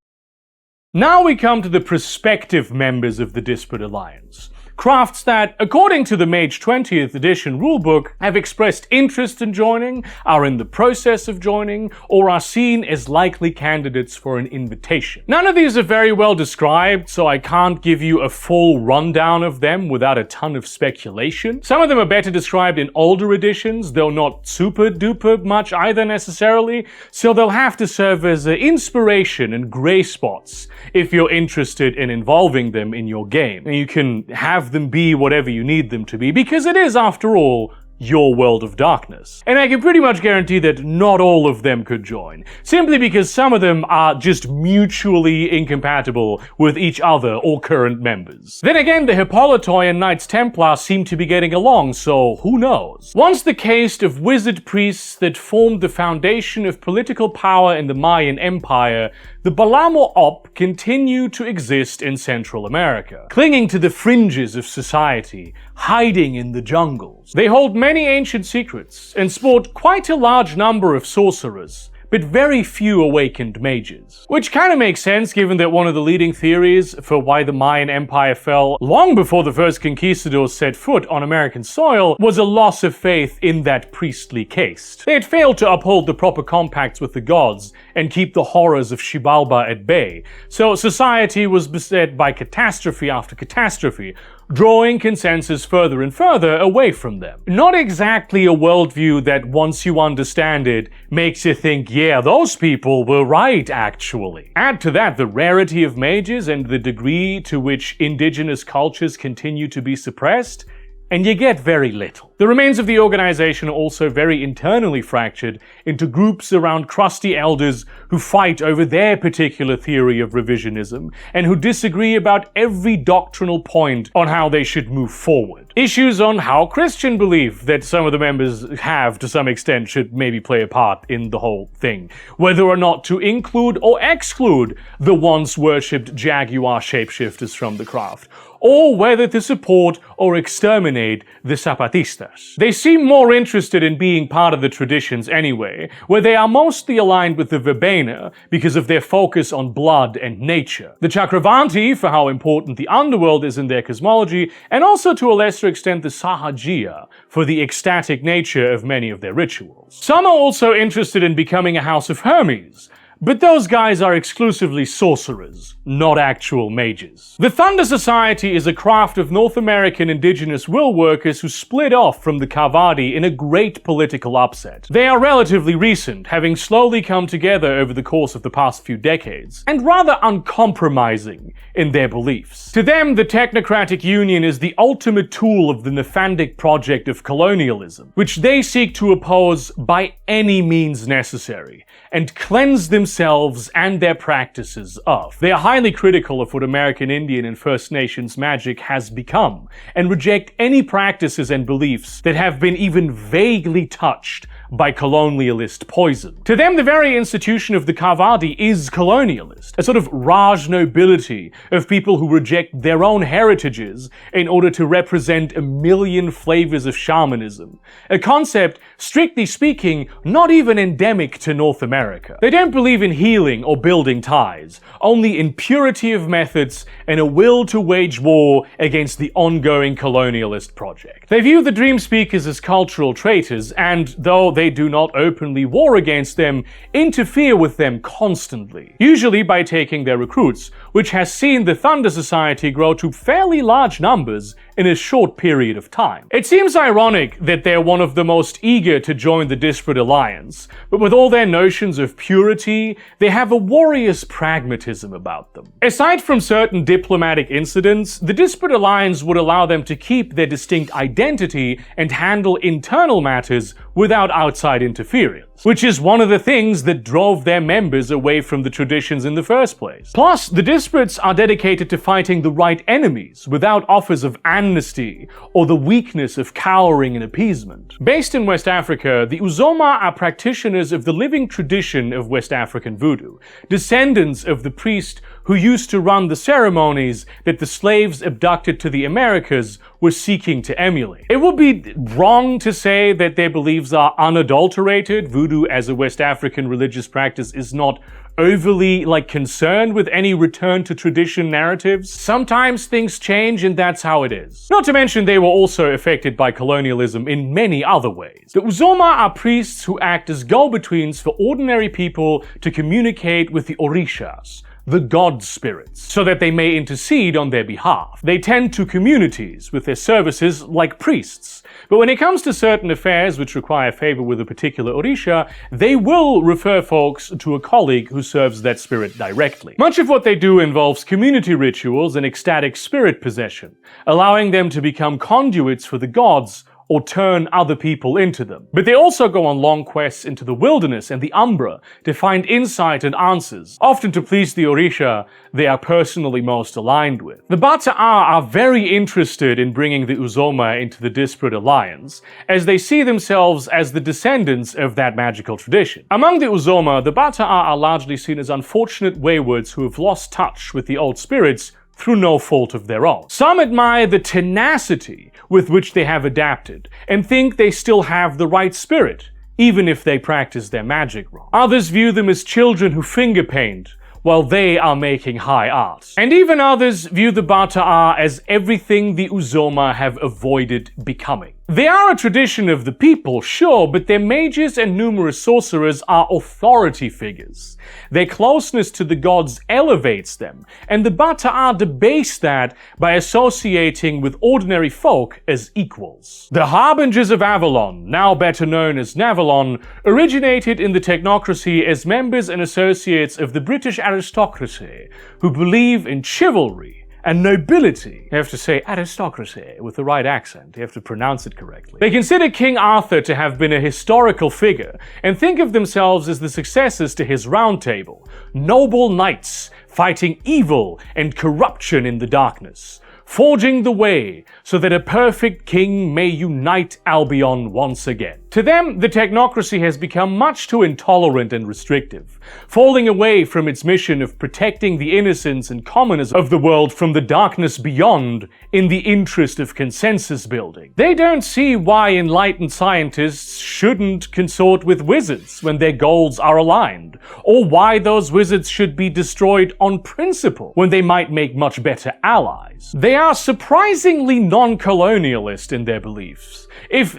Now we come to the prospective members of the Disparate Alliance. Crafts that, according to the Mage 20th edition rulebook, have expressed interest in joining, are in the process of joining, or are seen as likely candidates for an invitation. None of these are very well described, so I can't give you a full rundown of them without a ton of speculation. Some of them are better described in older editions, though not super duper much either necessarily, so they'll have to serve as inspiration and gray spots if you're interested in involving them in your game. And you can have them be whatever you need them to be, because it is, after all, your world of darkness. And I can pretty much guarantee that not all of them could join, simply because some of them are just mutually incompatible with each other or current members. Then again, the Hippolitoi and Knights Templar seem to be getting along, so who knows? Once the caste of wizard priests that formed the foundation of political power in the Mayan Empire, the Balamo Op continue to exist in Central America, clinging to the fringes of society, hiding in the jungles. They hold many ancient secrets and sport quite a large number of sorcerers, but very few awakened mages. Which kind of makes sense given that one of the leading theories for why the Mayan Empire fell long before the first conquistadors set foot on American soil was a loss of faith in that priestly caste. They had failed to uphold the proper compacts with the gods and keep the horrors of Xibalba at bay, so society was beset by catastrophe after catastrophe, drawing consensus further and further away from them. Not exactly a worldview that, once you understand it, makes you think, yeah, those people were right, actually. Add to that the rarity of mages and the degree to which indigenous cultures continue to be suppressed, and you get very little. The remains of the organization are also very internally fractured into groups around crusty elders who fight over their particular theory of revisionism and who disagree about every doctrinal point on how they should move forward. Issues on how Christian belief that some of the members have to some extent should maybe play a part in the whole thing. Whether or not to include or exclude the once worshipped jaguar shapeshifters from the craft, or whether to support or exterminate the Zapatistas. They seem more interested in being part of the traditions anyway, where they are mostly aligned with the Verbena because of their focus on blood and nature. The Chakravanti for how important the underworld is in their cosmology, and also to a lesser extent the Sahajiya for the ecstatic nature of many of their rituals. Some are also interested in becoming a House of Hermes, but those guys are exclusively sorcerers, not actual mages. The Thunder Society is a craft of North American indigenous will workers who split off from the Kavadi in a great political upset. They are relatively recent, having slowly come together over the course of the past few decades, and rather uncompromising in their beliefs. To them, the technocratic union is the ultimate tool of the nephandic project of colonialism, which they seek to oppose by any means necessary, and cleanse themselves and their practices of. They are highly critical of what American Indian and First Nations magic has become, and reject any practices and beliefs that have been even vaguely touched by colonialist poison. To them, the very institution of the Kavadi is colonialist, a sort of Raj nobility of people who reject their own heritages in order to represent a million flavors of shamanism, a concept, strictly speaking, not even endemic to North America. They don't believe believe in healing or building ties, only in purity of methods and a will to wage war against the ongoing colonialist project. They view the Dream Speakers as cultural traitors and, though they do not openly war against them, interfere with them constantly, usually by taking their recruits, which has seen the Thunder Society grow to fairly large numbers in a short period of time. It seems ironic that they're one of the most eager to join the Disparate Alliance, but with all their notions of purity, they have a warrior's pragmatism about them. Aside from certain diplomatic incidents, the Disparate Alliance would allow them to keep their distinct identity and handle internal matters without outside interference, which is one of the things that drove their members away from the traditions in the first place. Plus, the Disparates are dedicated to fighting the right enemies without offers of amnesty or the weakness of cowering and appeasement. Based in West Africa, the Uzoma are practitioners of the living tradition of West African voodoo, descendants of the priest who used to run the ceremonies that the slaves abducted to the Americas were seeking to emulate. It would be wrong to say that their beliefs are unadulterated. Voodoo as a West African religious practice is not overly concerned with any return to tradition narratives. Sometimes things change and that's how it is. Not to mention they were also affected by colonialism in many other ways. The Uzoma are priests who act as go-betweens for ordinary people to communicate with the Orishas, the god spirits, so that they may intercede on their behalf. They tend to communities with their services like priests, but when it comes to certain affairs which require favor with a particular Orisha, they will refer folks to a colleague who serves that spirit directly. Much of what they do involves community rituals and ecstatic spirit possession, allowing them to become conduits for the gods or turn other people into them. But they also go on long quests into the wilderness and the Umbra to find insight and answers, often to please the Orisha they are personally most aligned with. The Bata'a are very interested in bringing the Uzoma into the Disparate Alliance, as they see themselves as the descendants of that magical tradition. Among the Uzoma, the Bata'a are largely seen as unfortunate waywards who have lost touch with the old spirits through no fault of their own. Some admire the tenacity with which they have adapted and think they still have the right spirit, even if they practice their magic wrong. Others view them as children who finger paint while they are making high art. And even others view the Bata'a as everything the Uzoma have avoided becoming. They are a tradition of the people, sure, but their mages and numerous sorcerers are authority figures. Their closeness to the gods elevates them, and the Bata'a debase that by associating with ordinary folk as equals. The Harbingers of Avalon, now better known as Navalon, originated in the technocracy as members and associates of the British aristocracy, who believe in chivalry and nobility. You have to say aristocracy with the right accent. You have to pronounce it correctly. They consider King Arthur to have been a historical figure and think of themselves as the successors to his round table, noble knights fighting evil and corruption in the darkness, forging the way so that a perfect king may unite Albion once again. To them, the technocracy has become much too intolerant and restrictive, falling away from its mission of protecting the innocents and commoners of the world from the darkness beyond in the interest of consensus building. They don't see why enlightened scientists shouldn't consort with wizards when their goals are aligned, or why those wizards should be destroyed on principle when they might make much better allies. They are surprisingly non-colonialist in their beliefs, if,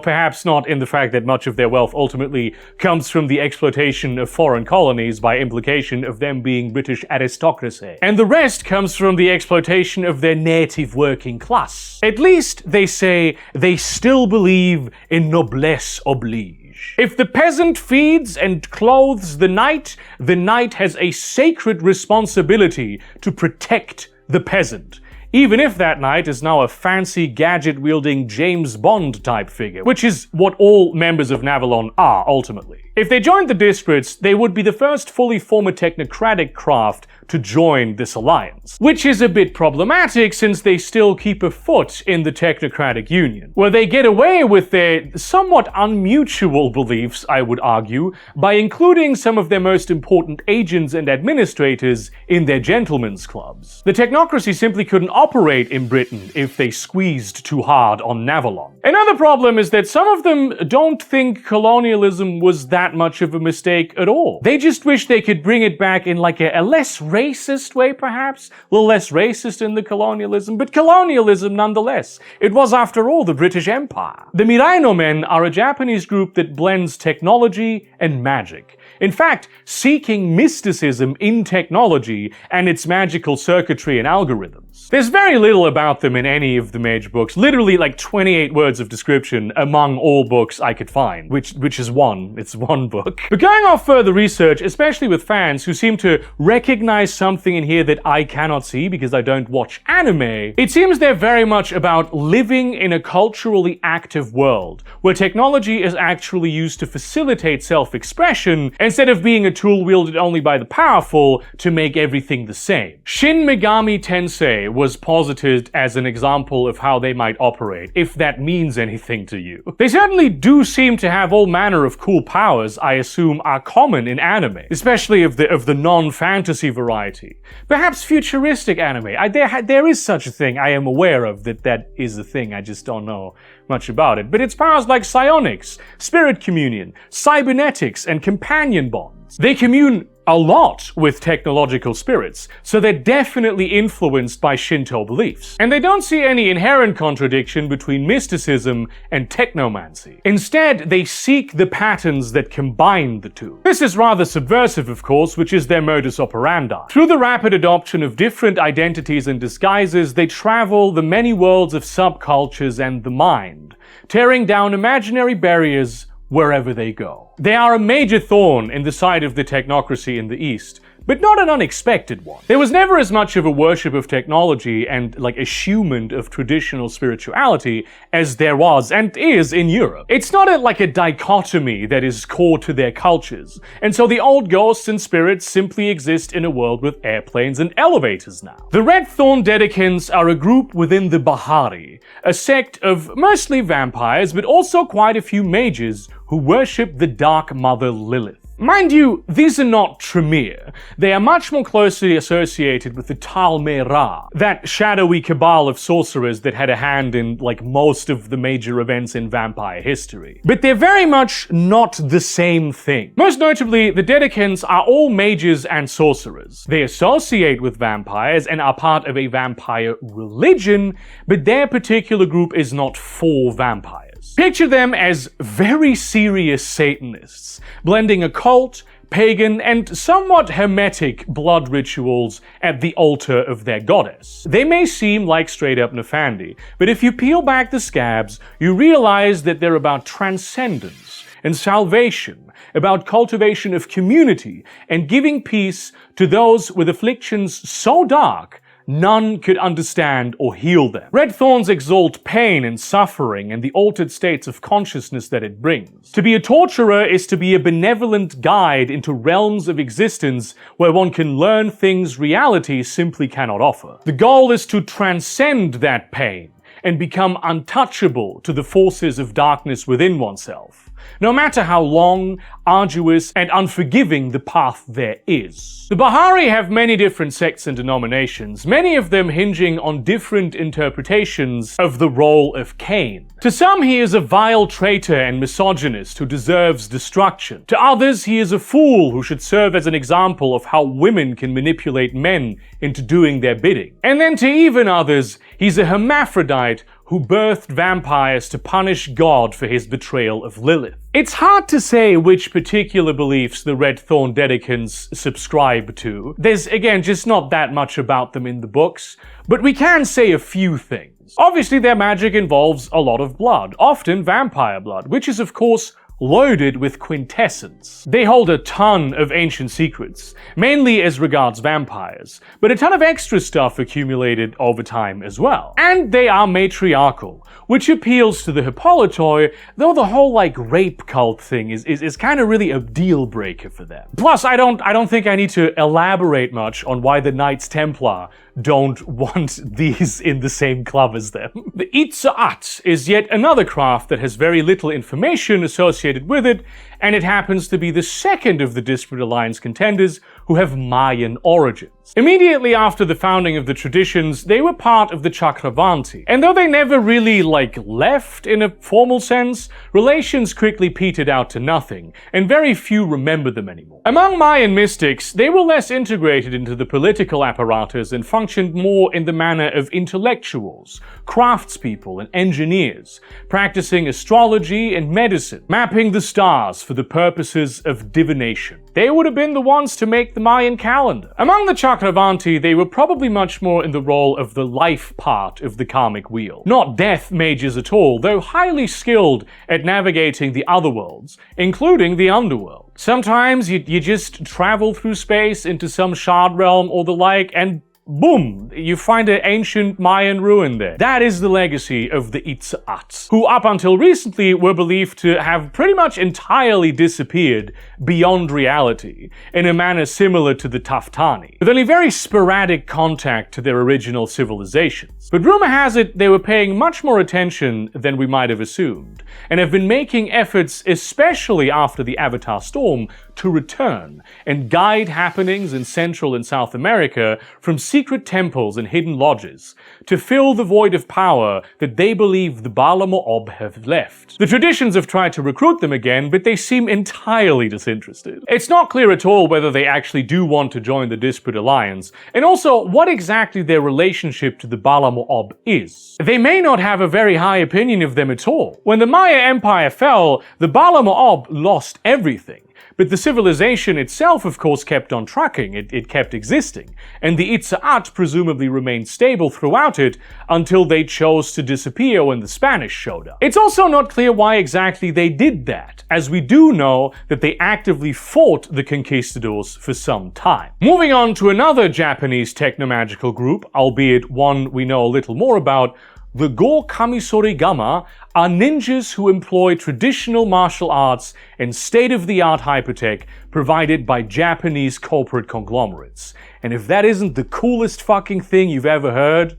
perhaps not in the fact that much of their wealth ultimately comes from the exploitation of foreign colonies by implication of them being British aristocracy, and the rest comes from the exploitation of their native working class. At least, they say, they still believe in noblesse oblige. If the peasant feeds and clothes the knight has a sacred responsibility to protect the peasant, even if that knight is now a fancy gadget-wielding James Bond type figure, which is what all members of Navalon are ultimately. If they joined the Disparates, they would be the first fully former technocratic craft to join this alliance, which is a bit problematic since they still keep a foot in the technocratic union, where they get away with their somewhat unmutual beliefs, I would argue, by including some of their most important agents and administrators in their gentlemen's clubs. The technocracy simply couldn't operate in Britain if they squeezed too hard on Navalon. Another problem is that some of them don't think colonialism was that that much of a mistake at all. They just wish they could bring it back in like a less racist way, perhaps? A little less racist in the colonialism, but colonialism nonetheless. It was, after all, the British Empire. The Mirai no Men are a Japanese group that blends technology and magic. In fact, seeking mysticism in technology and its magical circuitry and algorithms. There's very little about them in any of the Mage books, literally like 28 words of description among all books I could find, which is it's one book. But going off further research, especially with fans who seem to recognize something in here that I cannot see because I don't watch anime, it seems they're very much about living in a culturally active world, where technology is actually used to facilitate self-expression, instead of being a tool wielded only by the powerful to make everything the same. Shin Megami Tensei was posited as an example of how they might operate, if that means anything to you. They certainly do seem to have all manner of cool powers I assume are common in anime, especially of the non-fantasy variety. Perhaps futuristic anime. There is such a thing I am aware of that is a thing, I just don't know much about it. But it's powers like psionics, spirit communion, cybernetics, and companion bonds. They commune a lot with technological spirits, so they're definitely influenced by Shinto beliefs. And they don't see any inherent contradiction between mysticism and technomancy. Instead, they seek the patterns that combine the two. This is rather subversive, of course, which is their modus operandi. Through the rapid adoption of different identities and disguises, they travel the many worlds of subcultures and the mind, tearing down imaginary barriers wherever they go. They are a major thorn in the side of the technocracy in the East, but not an unexpected one. There was never as much of a worship of technology and like eschewment of traditional spirituality as there was and is in Europe. It's not like a dichotomy that is core to their cultures, and so the old ghosts and spirits simply exist in a world with airplanes and elevators now. The Red Thorn Dedicans are a group within the Bahari, a sect of mostly vampires, but also quite a few mages who worship the Dark Mother Lilith. Mind you, these are not Tremere. They are much more closely associated with the Tal Ra, that shadowy cabal of sorcerers that had a hand in like most of the major events in vampire history. But they're very much not the same thing. Most notably, the Dedicans are all mages and sorcerers. They associate with vampires and are part of a vampire religion, but their particular group is not for vampires. Picture them as very serious Satanists, blending occult, pagan, and somewhat hermetic blood rituals at the altar of their goddess. They may seem like straight-up Nefandi, but if you peel back the scabs, you realize that they're about transcendence and salvation, about cultivation of community, and giving peace to those with afflictions so dark none could understand or heal them. Red thorns exalt pain and suffering and the altered states of consciousness that it brings. To be a torturer is to be a benevolent guide into realms of existence where one can learn things reality simply cannot offer. The goal is to transcend that pain and become untouchable to the forces of darkness within oneself, no matter how long, arduous, and unforgiving the path there is. The Bahari have many different sects and denominations, many of them hinging on different interpretations of the role of Cain. To some, he is a vile traitor and misogynist who deserves destruction. To others, he is a fool who should serve as an example of how women can manipulate men into doing their bidding. And then to even others, he's a hermaphrodite who birthed vampires to punish God for his betrayal of Lilith. It's hard to say which particular beliefs the Red Thorn Dedicans subscribe to. There's, again, just not that much about them in the books, but we can say a few things. Obviously, their magic involves a lot of blood, often vampire blood, which is, of course, loaded with quintessence. They hold a ton of ancient secrets, mainly as regards vampires, but a ton of extra stuff accumulated over time as well. And they are matriarchal, which appeals to the Hippolitoi, though the whole rape cult thing is kind of really a deal breaker for them. Plus, I don't think I need to elaborate much on why the Knights Templar don't want these in the same club as them. The Itza'at is yet another craft that has very little information associated with it, and it happens to be the second of the Disparate Alliance contenders who have Mayan origins. traditions. Immediately after the founding of the traditions, they were part of the Chakravanti, and though they never really, left in a formal sense, relations quickly petered out to nothing, and very few remember them anymore. Among Mayan mystics, they were less integrated into the political apparatus and functioned more in the manner of intellectuals, craftspeople, and engineers, practicing astrology and medicine, mapping the stars for the purposes of divination. They would have been the ones to make the Mayan calendar. Among the Chakravanti, they were probably much more in the role of the life part of the karmic wheel. Not death mages at all, though highly skilled at navigating the other worlds, including the underworld. Sometimes you just travel through space into some shard realm or the like, and boom, you find an ancient Mayan ruin there. That is the legacy of the Itz'ats, who up until recently were believed to have pretty much entirely disappeared beyond reality, in a manner similar to the Taftani, with only very sporadic contact to their original civilizations. But rumor has it they were paying much more attention than we might have assumed, and have been making efforts, especially after the Avatar Storm, to return and guide happenings in Central and South America from secret temples and hidden lodges to fill the void of power that they believe the Bala Mo'ob have left. The traditions have tried to recruit them again, but they seem entirely disinterested. It's not clear at all whether they actually do want to join the Disparate Alliance, and also what exactly their relationship to the Bala Mo'ob is. They may not have a very high opinion of them at all. When the Maya Empire fell, the Bala Mo'ob lost everything. But the civilization itself, of course, kept on trucking, it kept existing, and the Itz'at presumably remained stable throughout it until they chose to disappear when the Spanish showed up. It's also not clear why exactly they did that, as we do know that they actively fought the conquistadors for some time. Moving on to another Japanese technomagical group, albeit one we know a little more about, the Go Kamisorigama are ninjas who employ traditional martial arts and state-of-the-art hypertech provided by Japanese corporate conglomerates. And if that isn't the coolest fucking thing you've ever heard,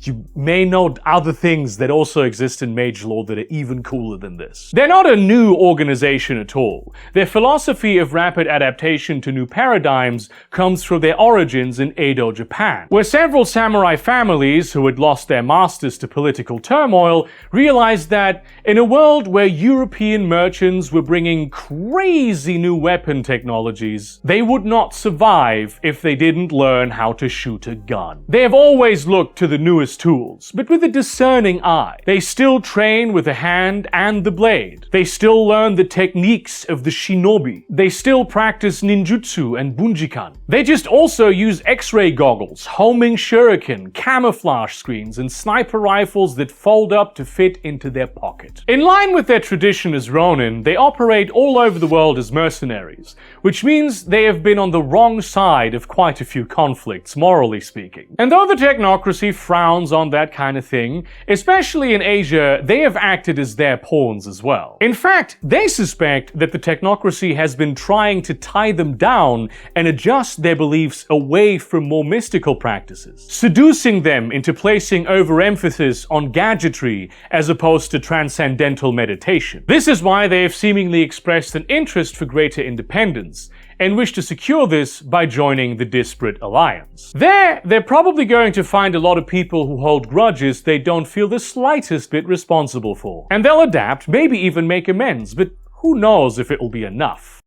you may know other things that also exist in mage lore that are even cooler than this. They're not a new organization at all. Their philosophy of rapid adaptation to new paradigms comes from their origins in Edo, Japan, where several samurai families who had lost their masters to political turmoil realized that in a world where European merchants were bringing crazy new weapon technologies, they would not survive if they didn't learn how to shoot a gun. They have always looked to the newest tools, but with a discerning eye. They still train with the hand and the blade. They still learn the techniques of the shinobi. They still practice ninjutsu and bunjikan. They just also use X-ray goggles, homing shuriken, camouflage screens, and sniper rifles that fold up to fit into their pocket. In line with their tradition as Ronin, they operate all over the world as mercenaries, which means they have been on the wrong side of quite a few conflicts, morally speaking. And though the technocracy frowns on that kind of thing, especially in Asia, they have acted as their pawns as well. In fact, they suspect that the technocracy has been trying to tie them down and adjust their beliefs away from more mystical practices, seducing them into placing overemphasis on gadgetry as opposed to transcendental meditation. This is why they have seemingly expressed an interest for greater independence, and wish to secure this by joining the Disparate Alliance. They're probably going to find a lot of people who hold grudges they don't feel the slightest bit responsible for. And they'll adapt, maybe even make amends, but who knows if it will be enough.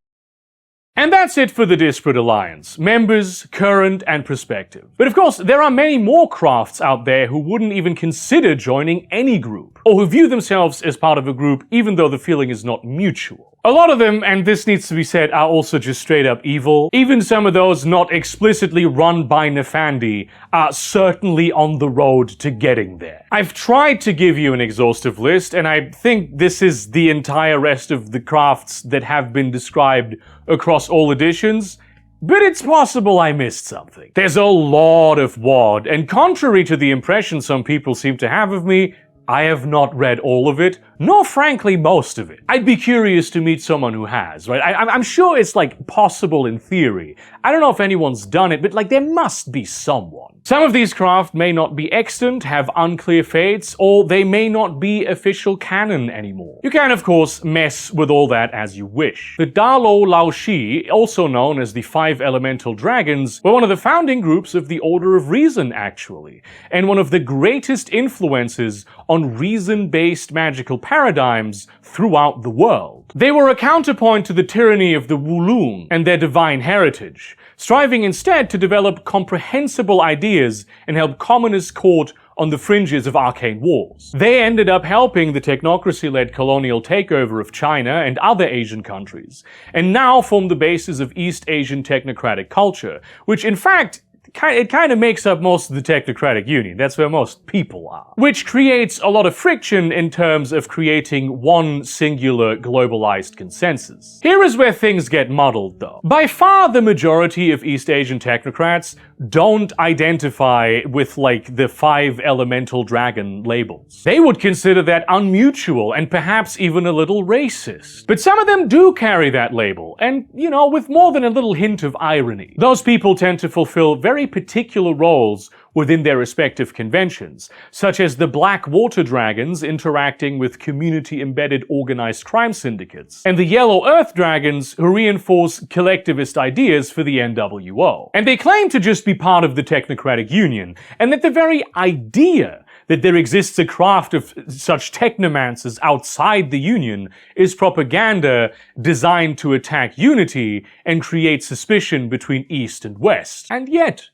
And that's it for the Disparate Alliance, members, current and prospective. But of course, there are many more crafts out there who wouldn't even consider joining any group, or who view themselves as part of a group even though the feeling is not mutual. A lot of them, and this needs to be said, are also just straight up evil. Even some of those not explicitly run by Nefandi are certainly on the road to getting there. I've tried to give you an exhaustive list, and I think this is the entire rest of the crafts that have been described across all editions, but it's possible I missed something. There's a lot of WoD, and contrary to the impression some people seem to have of me, I have not read all of it, nor frankly most of it. I'd be curious to meet someone who has, right? I'm sure it's possible in theory. I don't know if anyone's done it, but there must be someone. Some of these craft may not be extant, have unclear fates, or they may not be official canon anymore. You can, of course, mess with all that as you wish. The Dalo Laoshi, also known as the Five Elemental Dragons, were one of the founding groups of the Order of Reason, actually, and one of the greatest influences on reason-based magical paradigms throughout the world. They were a counterpoint to the tyranny of the Wulung and their divine heritage, striving instead to develop comprehensible ideas and help commoners court on the fringes of arcane wars. They ended up helping the technocracy-led colonial takeover of China and other Asian countries, and now form the basis of East Asian technocratic culture, which in fact it kind of makes up most of the technocratic union. That's where most people are. Which creates a lot of friction in terms of creating one singular globalized consensus. Here is where things get muddled though. By far the majority of East Asian technocrats don't identify with like the Five Elemental Dragon labels. They would consider that unmutual and perhaps even a little racist. But some of them do carry that label, and you know, with more than a little hint of irony. Those people tend to fulfill very particular roles within their respective conventions, such as the Black Water Dragons interacting with community-embedded organized crime syndicates, and the Yellow Earth Dragons who reinforce collectivist ideas for the NWO. And they claim to just be part of the Technocratic Union, and that the very idea that there exists a craft of such technomancers outside the Union is propaganda designed to attack unity and create suspicion between East and West. And yet,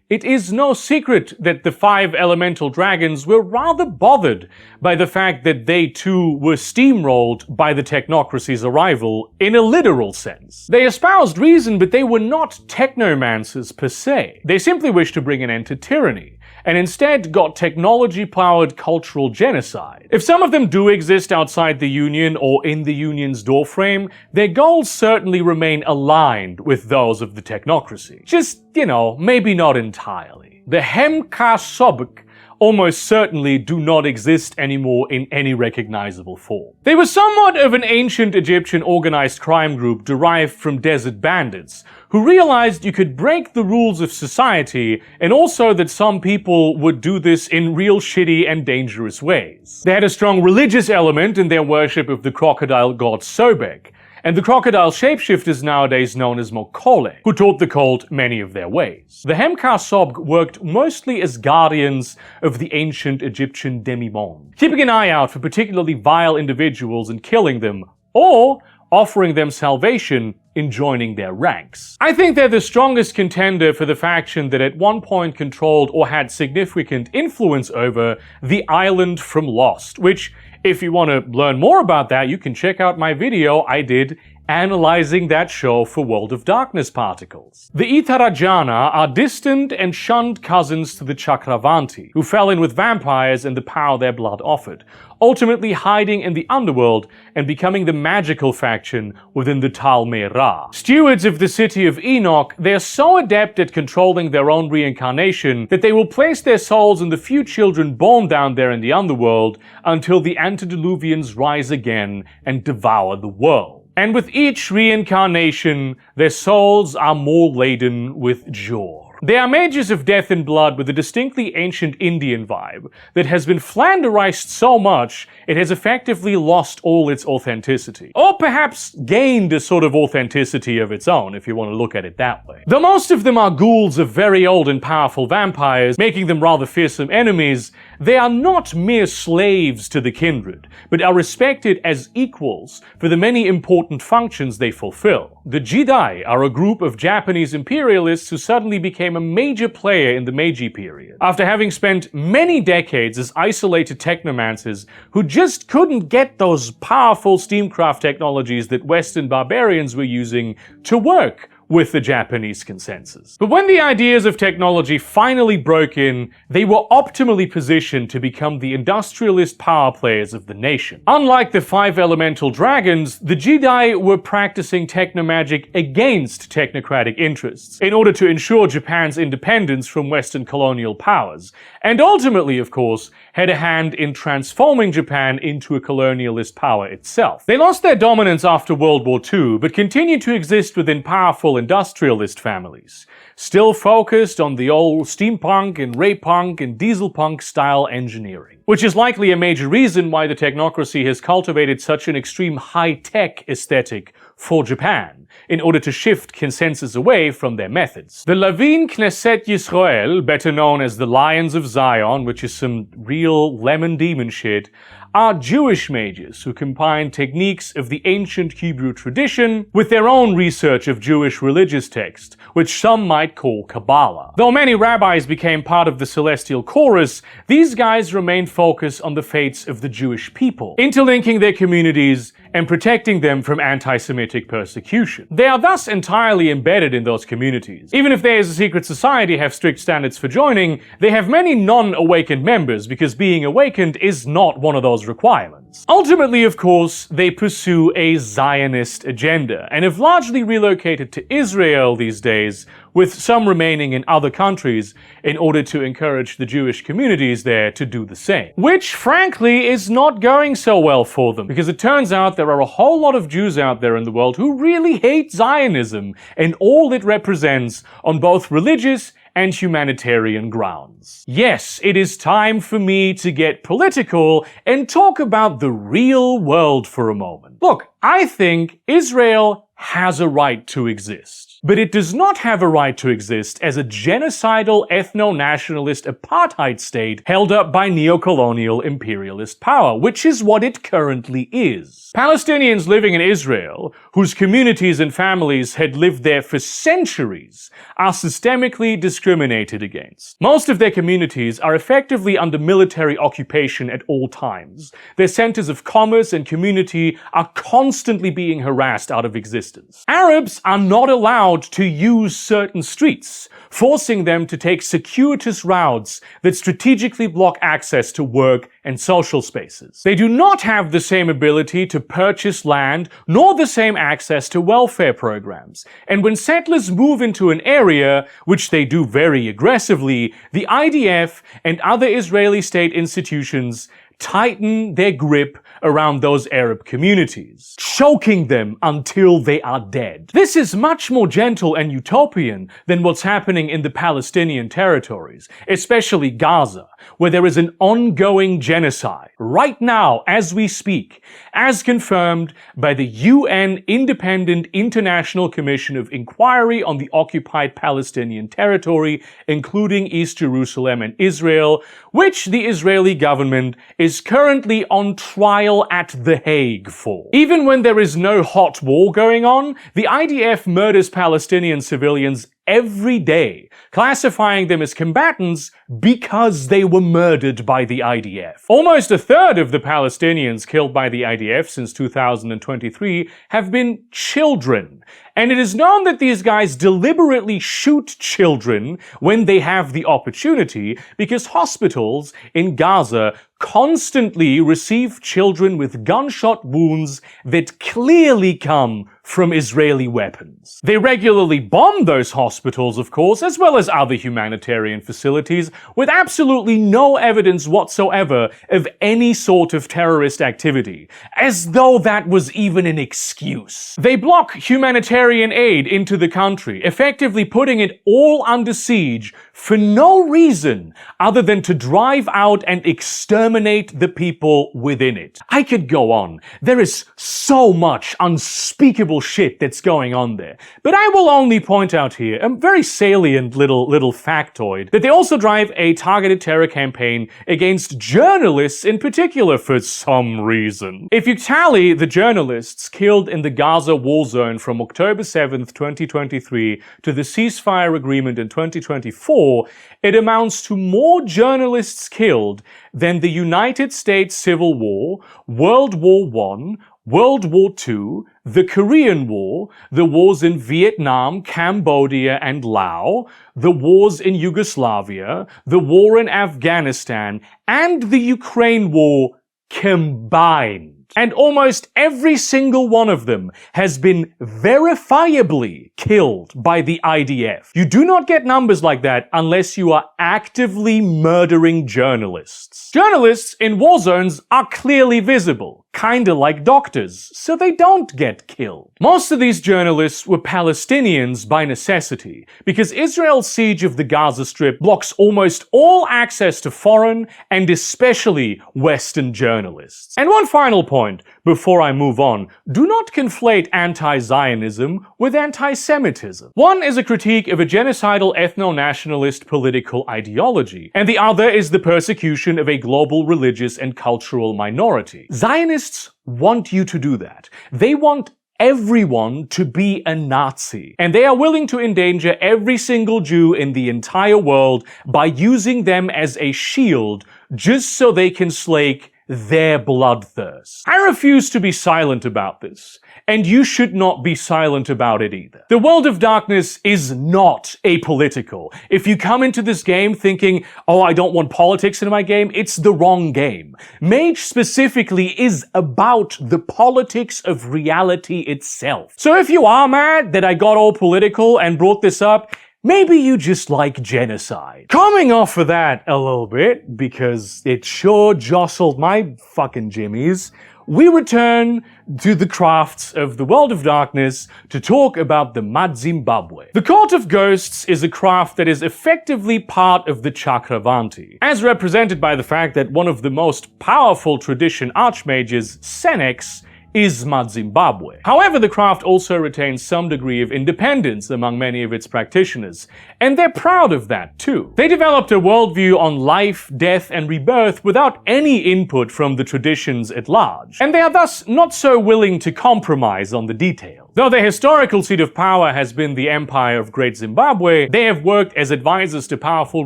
it is no secret that the Five Elemental Dragons were rather bothered by the fact that they too were steamrolled by the technocracy's arrival in a literal sense. They espoused reason, but they were not technomancers per se. They simply wished to bring an end to tyranny, and instead got technology-powered cultural genocide. If some of them do exist outside the Union or in the Union's doorframe, their goals certainly remain aligned with those of the technocracy. Just, you know, maybe not entirely. The Hemka-Sobk almost certainly do not exist anymore in any recognizable form. They were somewhat of an ancient Egyptian organized crime group derived from desert bandits, who realized you could break the rules of society, and also that some people would do this in real shitty and dangerous ways. They had a strong religious element in their worship of the crocodile god Sobek, and the crocodile shapeshifters nowadays known as Mokole, who taught the cult many of their ways. The Hemka-Sobk worked mostly as guardians of the ancient Egyptian demimonde, keeping an eye out for particularly vile individuals and killing them, or offering them salvation in joining their ranks. I think they're the strongest contender for the faction that at one point controlled or had significant influence over the island from Lost, which, if you want to learn more about that, you can check out my video I did analyzing that show for World of Darkness particles. The Itarajana are distant and shunned cousins to the Chakravanti, who fell in with vampires and the power their blood offered, ultimately hiding in the underworld and becoming the magical faction within the Tal Ra. Stewards of the city of Enoch, they are so adept at controlling their own reincarnation that they will place their souls in the few children born down there in the underworld until the antediluvians rise again and devour the world. And with each reincarnation, their souls are more laden with joy. They are mages of death and blood with a distinctly ancient Indian vibe that has been flanderized so much it has effectively lost all its authenticity. Or perhaps gained a sort of authenticity of its own, if you want to look at it that way. Though most of them are ghouls of very old and powerful vampires, making them rather fearsome enemies, they are not mere slaves to the kindred, but are respected as equals for the many important functions they fulfill. The Jidai are a group of Japanese imperialists who suddenly became a major player in the Meiji period, after having spent many decades as isolated technomancers who just couldn't get those powerful steamcraft technologies that Western barbarians were using to work with the Japanese consensus. But when the ideas of technology finally broke in, they were optimally positioned to become the industrialist power players of the nation. Unlike the Five Elemental Dragons, the Jidai were practicing technomagic against technocratic interests, in order to ensure Japan's independence from Western colonial powers, and ultimately, of course, had a hand in transforming Japan into a colonialist power itself. They lost their dominance after World War II, but continued to exist within powerful typical industrialist families, still focused on the old steampunk and raypunk and dieselpunk style engineering. Which is likely a major reason why the technocracy has cultivated such an extreme high-tech aesthetic for Japan, in order to shift consensus away from their methods. The Lavin Knesset Yisrael, better known as the Lions of Zion, which is some real lemon demon shit, are Jewish mages who combine techniques of the ancient Hebrew tradition with their own research of Jewish religious text, which some might call Kabbalah. Though many rabbis became part of the Celestial Chorus, these guys remained focused on the fates of the Jewish people, interlinking their communities and protecting them from anti-Semitic persecution. They are thus entirely embedded in those communities. Even if they as a secret society have strict standards for joining, they have many non-awakened members because being awakened is not one of those requirements. Ultimately, of course, they pursue a Zionist agenda and have largely relocated to Israel these days, with some remaining in other countries in order to encourage the Jewish communities there to do the same. Which, frankly, is not going so well for them, because it turns out there are a whole lot of Jews out there in the world who really hate Zionism and all it represents on both religious and humanitarian grounds. Yes, it is time for me to get political and talk about the real world for a moment. Look, I think Israel has a right to exist. But it does not have a right to exist as a genocidal ethno-nationalist apartheid state held up by neo-colonial imperialist power, which is what it currently is. Palestinians living in Israel, whose communities and families had lived there for centuries, are systemically discriminated against. Most of their communities are effectively under military occupation at all times. Their centers of commerce and community are constantly being harassed out of existence. Arabs are not allowed to use certain streets, forcing them to take circuitous routes that strategically block access to work and social spaces. They do not have the same ability to purchase land, nor the same access to welfare programs. And when settlers move into an area, which they do very aggressively, the IDF and other Israeli state institutions tighten their grip around those Arab communities, choking them until they are dead. This is much more gentle and utopian than what's happening in the Palestinian territories, especially Gaza, where there is an ongoing genocide right now as we speak, as confirmed by the UN Independent International Commission of Inquiry on the Occupied Palestinian Territory, including East Jerusalem and Israel, which the Israeli government is currently on trial at The Hague for. Even when there is no hot war going on, the IDF murders Palestinian civilians every day, classifying them as combatants because they were murdered by the IDF. Almost a third of the Palestinians killed by the IDF since 2023 have been children, and it is known that these guys deliberately shoot children when they have the opportunity because hospitals in Gaza constantly receive children with gunshot wounds that clearly come from Israeli weapons. They regularly bomb those hospitals, of course, as well as other humanitarian facilities, with absolutely no evidence whatsoever of any sort of terrorist activity, as though that was even an excuse. They block humanitarian aid into the country, effectively putting it all under siege for no reason other than to drive out and exterminate the people within it. I could go on. There is so much unspeakable shit that's going on there. But I will only point out here a very salient little factoid that they also drive a targeted terror campaign against journalists in particular for some reason. If you tally the journalists killed in the Gaza war zone from October 7th, 2023 to the ceasefire agreement in 2024, it amounts to more journalists killed than the United States Civil War, World War I, World War II, the Korean War, the wars in Vietnam, Cambodia, and Laos, the wars in Yugoslavia, the war in Afghanistan, and the Ukraine war combined. And almost every single one of them has been verifiably killed by the IDF. You do not get numbers like that unless you are actively murdering journalists. Journalists in war zones are clearly visible, kinda like doctors, so they don't get killed. Most of these journalists were Palestinians by necessity, because Israel's siege of the Gaza Strip blocks almost all access to foreign and especially Western journalists. And one final point before I move on, do not conflate anti-Zionism with anti-Semitism. One is a critique of a genocidal ethno-nationalist political ideology, and the other is the persecution of a global religious and cultural minority. Zionists want you to do that. They want everyone to be a Nazi, and they are willing to endanger every single Jew in the entire world by using them as a shield just so they can slake their bloodthirst. I refuse to be silent about this, and you should not be silent about it either. The World of Darkness is not apolitical. If you come into this game thinking, oh, I don't want politics in my game, it's the wrong game. Mage specifically is about the politics of reality itself. So if you are mad that I got all political and brought this up, maybe you just like genocide. Coming off of that a little bit, because it sure jostled my fucking jimmies, we return to the crafts of the World of Darkness to talk about the Madzimbabwe. The Court of Ghosts is a craft that is effectively part of the Chakravanti, as represented by the fact that one of the most powerful tradition archmages, Senex, is Madzimbabwe. However, the craft also retains some degree of independence among many of its practitioners, and they're proud of that too. They developed a worldview on life, death, and rebirth without any input from the traditions at large, and they are thus not so willing to compromise on the details. Though their historical seat of power has been the Empire of Great Zimbabwe, they have worked as advisors to powerful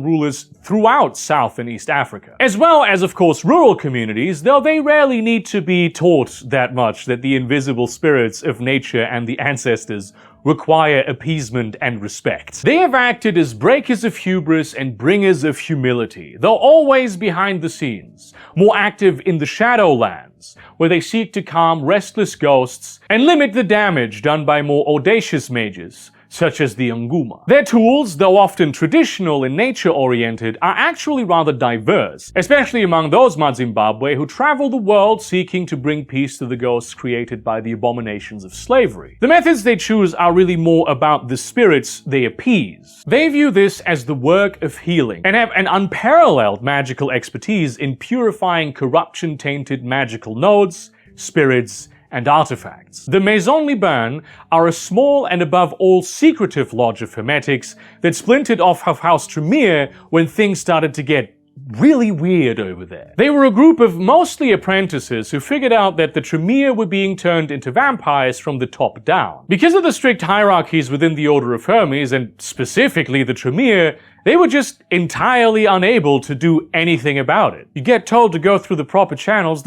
rulers throughout South and East Africa, as well as, of course, rural communities, though they rarely need to be taught that much that the invisible spirits of nature and the ancestors require appeasement and respect. They have acted as breakers of hubris and bringers of humility, though always behind the scenes, more active in the Shadowlands, where they seek to calm restless ghosts and limit the damage done by more audacious mages, such as the Ngoma. Their tools, though often traditional and nature-oriented, are actually rather diverse, especially among those Madzimbabwe who travel the world seeking to bring peace to the ghosts created by the abominations of slavery. The methods they choose are really more about the spirits they appease. They view this as the work of healing, and have an unparalleled magical expertise in purifying corruption-tainted magical nodes, spirits, and artifacts. The Maison Liban are a small and above all secretive lodge of hermetics that splintered off of House Tremere when things started to get really weird over there. They were a group of mostly apprentices who figured out that the Tremere were being turned into vampires from the top down. Because of the strict hierarchies within the Order of Hermes, and specifically the Tremere, they were just entirely unable to do anything about it. You get told to go through the proper channels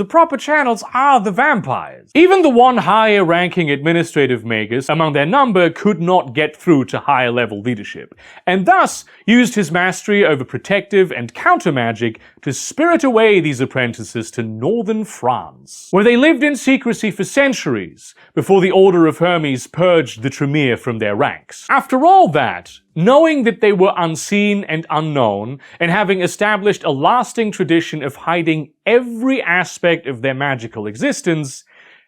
are the vampires. Even the one higher ranking administrative magus among their number could not get through to higher level leadership, and thus used his mastery over protective and counter magic to spirit away these apprentices to northern France, where they lived in secrecy for centuries before the Order of Hermes purged the Tremere from their ranks. After all that, knowing that they were unseen and unknown, and having established a lasting tradition of hiding every aspect of their magical existence,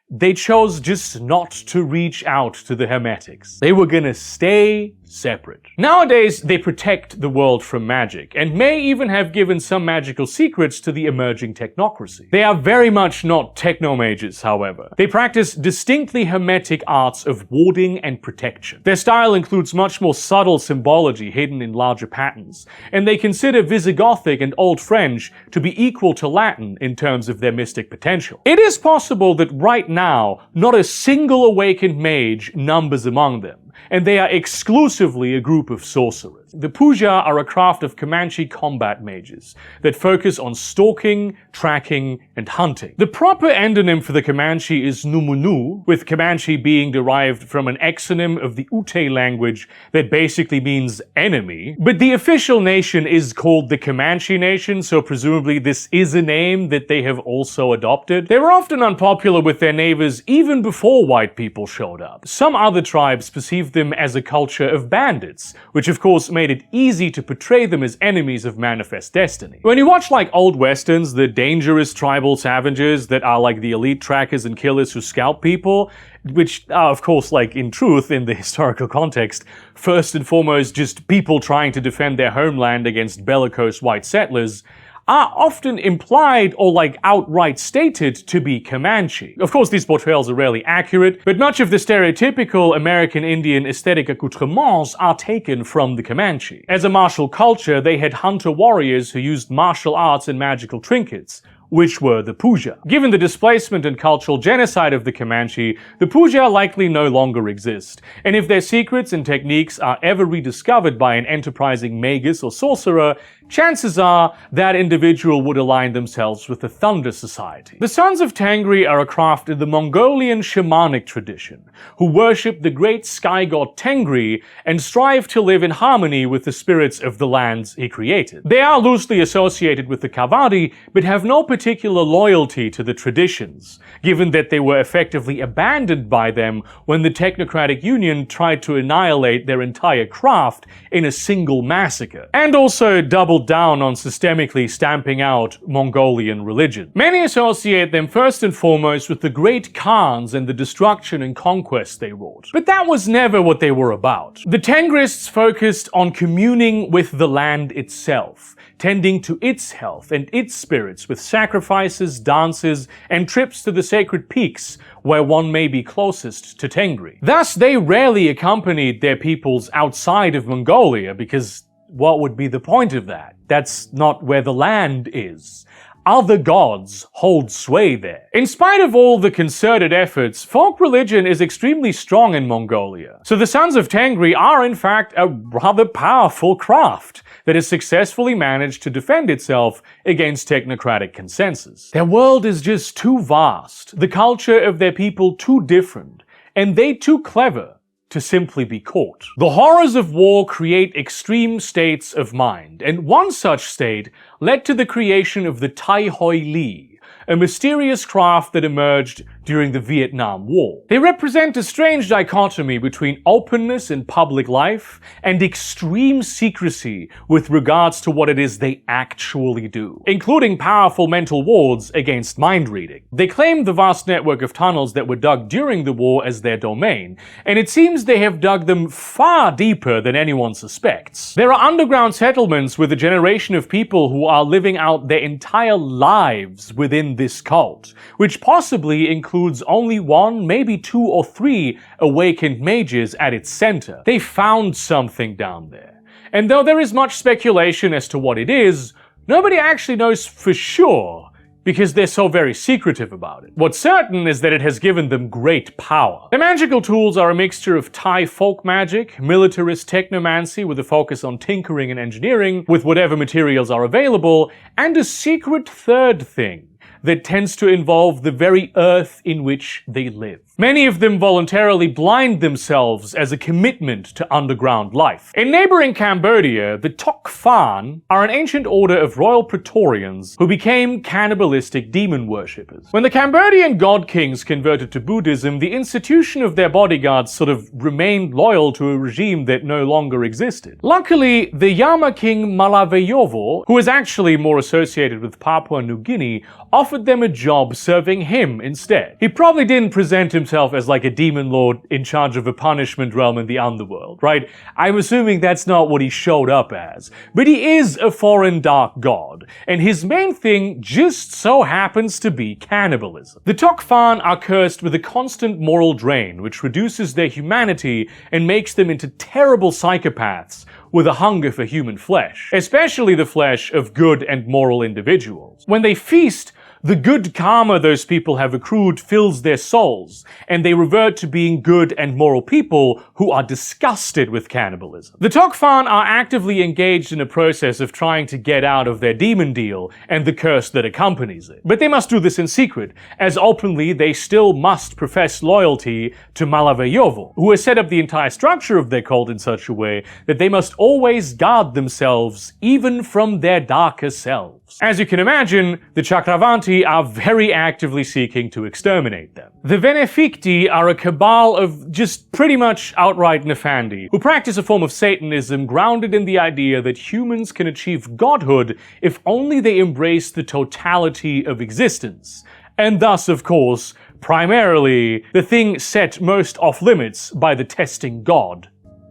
they chose just not to reach out to the Hermetics. They were gonna stay separate. Nowadays, they protect the world from magic, and may even have given some magical secrets to the emerging technocracy. They are very much not technomages, however. They practice distinctly hermetic arts of warding and protection. Their style includes much more subtle symbology hidden in larger patterns, and they consider Visigothic and Old French to be equal to Latin in terms of their mystic potential. It is possible that right now, not a single awakened mage numbers among them, and they are exclusively a group of sorcerers. others. The Puja are a craft of Comanche combat mages that focus on stalking, tracking, and hunting. The proper endonym for the Comanche is Numunu, with Comanche being derived from an exonym of the Ute language that basically means enemy. But the official nation is called the Comanche Nation, so presumably this is a name that they have also adopted. They were often unpopular with their neighbors even before white people showed up. Some other tribes perceived them as a culture of bandits, which of course made it easy to portray them as enemies of manifest destiny. When you watch like old westerns, the dangerous tribal savages that are like the elite trackers and killers who scalp people, which are of course like in truth, in the historical context, first and foremost just people trying to defend their homeland against bellicose white settlers, are often implied or like outright stated to be Comanche. Of course, these portrayals are rarely accurate, but much of the stereotypical American Indian aesthetic accoutrements are taken from the Comanche. As a martial culture, they had hunter warriors who used martial arts and magical trinkets, which were the Puja. Given the displacement and cultural genocide of the Comanche, the Puja likely no longer exist, and if their secrets and techniques are ever rediscovered by an enterprising magus or sorcerer, chances are that individual would align themselves with the Thunder Society. The Sons of Tengri are a craft in the Mongolian shamanic tradition, who worship the great sky god Tengri and strive to live in harmony with the spirits of the lands he created. They are loosely associated with the Kavadi, but have no particular loyalty to the traditions, given that they were effectively abandoned by them when the Technocratic Union tried to annihilate their entire craft in a single massacre, and also doubled down on systemically stamping out Mongolian religion. Many associate them first and foremost with the great Khans and the destruction and conquest they wrought. But that was never what they were about. The Tengrists focused on communing with the land itself, tending to its health and its spirits with sacrifices, dances, and trips to the sacred peaks where one may be closest to Tengri. Thus, they rarely accompanied their peoples outside of Mongolia, because what would be the point of that? That's not where the land is. Other gods hold sway there. In spite of all the concerted efforts, folk religion is extremely strong in Mongolia. So the Sons of Tengri are in fact a rather powerful craft that has successfully managed to defend itself against technocratic consensus. Their world is just too vast, the culture of their people too different, and they too clever to simply be caught. The horrors of war create extreme states of mind, and one such state led to the creation of the Tai Hoi Li, a mysterious craft that emerged during the Vietnam War. They represent a strange dichotomy between openness in public life and extreme secrecy with regards to what it is they actually do, including powerful mental wards against mind reading. They claim the vast network of tunnels that were dug during the war as their domain, and it seems they have dug them far deeper than anyone suspects. There are underground settlements with a generation of people who are living out their entire lives within this cult, which possibly includes only one, maybe 2 or 3 awakened mages at its center. They found something down there. And though there is much speculation as to what it is, nobody actually knows for sure, because they're so very secretive about it. What's certain is that it has given them great power. Their magical tools are a mixture of Thai folk magic, militarist technomancy with a focus on tinkering and engineering with whatever materials are available, and a secret third thing that tends to involve the very earth in which they live. Many of them voluntarily blind themselves as a commitment to underground life. In neighboring Cambodia, the Tok Phan are an ancient order of royal Praetorians who became cannibalistic demon worshippers. When the Cambodian god kings converted to Buddhism, the institution of their bodyguards sort of remained loyal to a regime that no longer existed. Luckily, the Yama king Malaveyovo, who is actually more associated with Papua New Guinea, offered them a job serving him instead. He probably didn't present himself as like a demon lord in charge of a punishment realm in the underworld, right? I'm assuming that's not what he showed up as. But he is a foreign dark god, and his main thing just so happens to be cannibalism. The Tok Phan are cursed with a constant moral drain, which reduces their humanity and makes them into terrible psychopaths with a hunger for human flesh, especially the flesh of good and moral individuals. When they feast, the good karma those people have accrued fills their souls, and they revert to being good and moral people who are disgusted with cannibalism. The Tok'fan are actively engaged in a process of trying to get out of their demon deal and the curse that accompanies it. But they must do this in secret, as openly they still must profess loyalty to Malaveyovo, who has set up the entire structure of their cult in such a way that they must always guard themselves even from their darker selves. As you can imagine, the Chakravanti are very actively seeking to exterminate them. The Veneficti are a cabal of just pretty much outright Nefandi, who practice a form of Satanism grounded in the idea that humans can achieve godhood if only they embrace the totality of existence. And thus, of course, primarily, the thing set most off-limits by the testing god: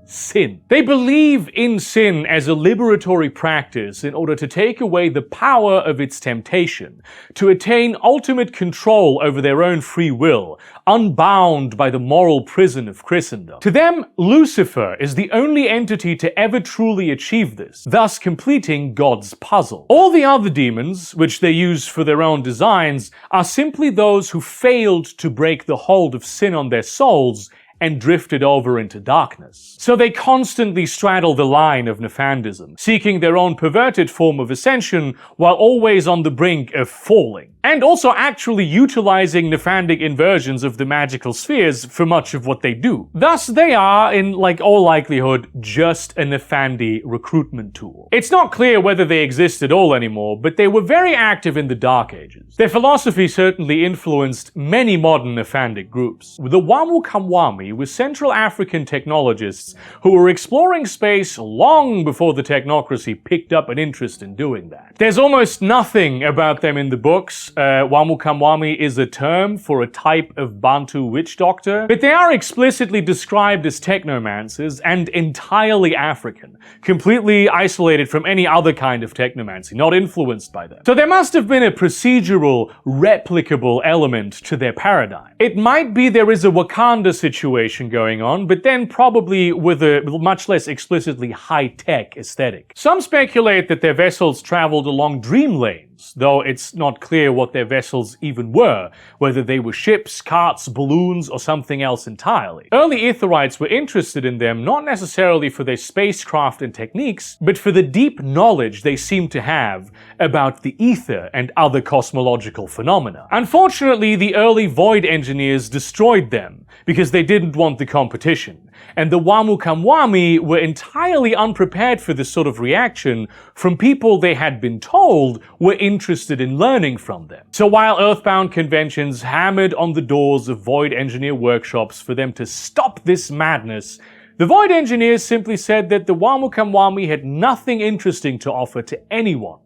sin. They believe in sin as a liberatory practice in order to take away the power of its temptation, to attain ultimate control over their own free will, unbound by the moral prison of Christendom. To them, Lucifer is the only entity to ever truly achieve this, thus completing God's puzzle. All the other demons, which they use for their own designs, are simply those who failed to break the hold of sin on their souls and drifted over into darkness. So they constantly straddle the line of Nefandism, seeking their own perverted form of ascension while always on the brink of falling, and also actually utilizing Nephandic inversions of the magical spheres for much of what they do. Thus, they are, in all likelihood, just a Nefandi recruitment tool. It's not clear whether they exist at all anymore, but they were very active in the Dark Ages. Their philosophy certainly influenced many modern Nephandic groups. The Wamu Kamwami were Central African technologists who were exploring space long before the technocracy picked up an interest in doing that. There's almost nothing about them in the books. Wamu Kamwami is a term for a type of Bantu witch doctor, but they are explicitly described as technomancers and entirely African, completely isolated from any other kind of technomancy, not influenced by them. So there must have been a procedural, replicable element to their paradigm. It might be there is a Wakanda situation going on, but then probably with a much less explicitly high-tech aesthetic. Some speculate that their vessels traveled along dream lanes, though it's not clear what their vessels even were, whether they were ships, carts, balloons, or something else entirely. Early Etherites were interested in them not necessarily for their spacecraft and techniques, but for the deep knowledge they seemed to have about the ether and other cosmological phenomena. Unfortunately, the early Void Engineers destroyed them because they didn't want the competition, and the Wamu Kamwami were entirely unprepared for this sort of reaction from people they had been told were interested in learning from them. So while Earthbound conventions hammered on the doors of Void Engineer workshops for them to stop this madness, the Void Engineers simply said that the Wamu Kamwami had nothing interesting to offer to anyone,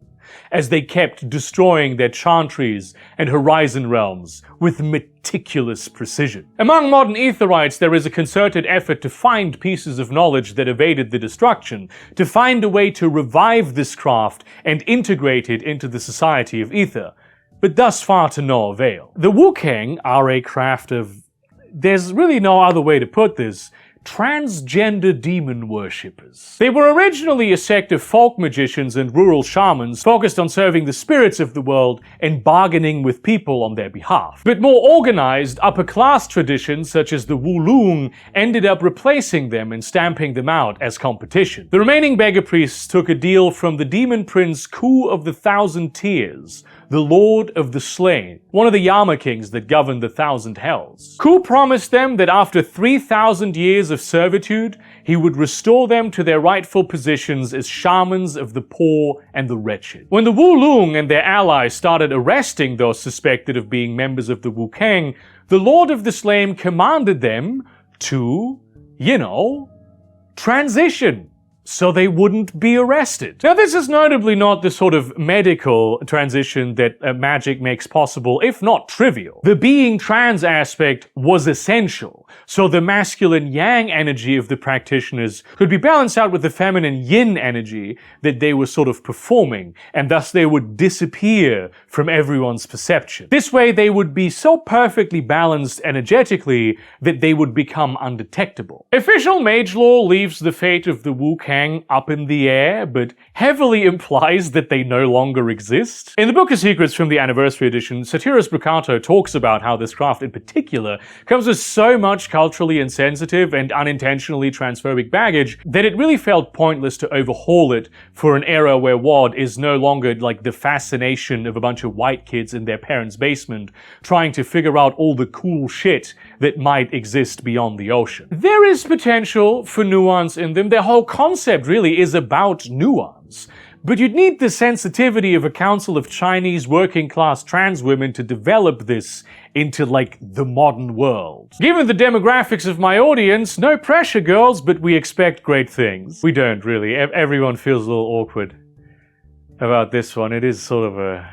as they kept destroying their chantries and horizon realms with meticulous precision. Among modern Etherites, there is a concerted effort to find pieces of knowledge that evaded the destruction, to find a way to revive this craft and integrate it into the society of Ether, but thus far to no avail. The Wukeng are a craft of, there's really no other way to put this, transgender demon worshippers. They were originally a sect of folk magicians and rural shamans focused on serving the spirits of the world and bargaining with people on their behalf. But more organized, upper-class traditions such as the Wulung ended up replacing them and stamping them out as competition. The remaining beggar priests took a deal from the demon prince Ku of the Thousand Tears, the Lord of the Slain, one of the Yama kings that governed the Thousand Hells. Ku promised them that after 3,000 years of servitude, he would restore them to their rightful positions as shamans of the poor and the wretched. When the Wulung and their allies started arresting those suspected of being members of the Wukeng, the Lord of the Slain commanded them to, transition, so they wouldn't be arrested. Now, this is notably not the sort of medical transition that magic makes possible, if not trivial. The being trans aspect was essential, so the masculine yang energy of the practitioners could be balanced out with the feminine yin energy that they were sort of performing, and thus they would disappear from everyone's perception. This way, they would be so perfectly balanced energetically that they would become undetectable. Official mage lore leaves the fate of the Wukeng hang up in the air, but heavily implies that they no longer exist. In the Book of Secrets from the Anniversary Edition, Satiris Brucato talks about how this craft in particular comes with so much culturally insensitive and unintentionally transphobic baggage that it really felt pointless to overhaul it for an era where WoD is no longer like the fascination of a bunch of white kids in their parents' basement trying to figure out all the cool shit that might exist beyond the ocean. There is potential for nuance in them. Their whole concept really is about nuance. But you'd need the sensitivity of a council of Chinese working-class trans women to develop this into, like, the modern world. Given the demographics of my audience, no pressure, girls, but we expect great things. We don't, really. Everyone feels a little awkward about this one. It is sort of a,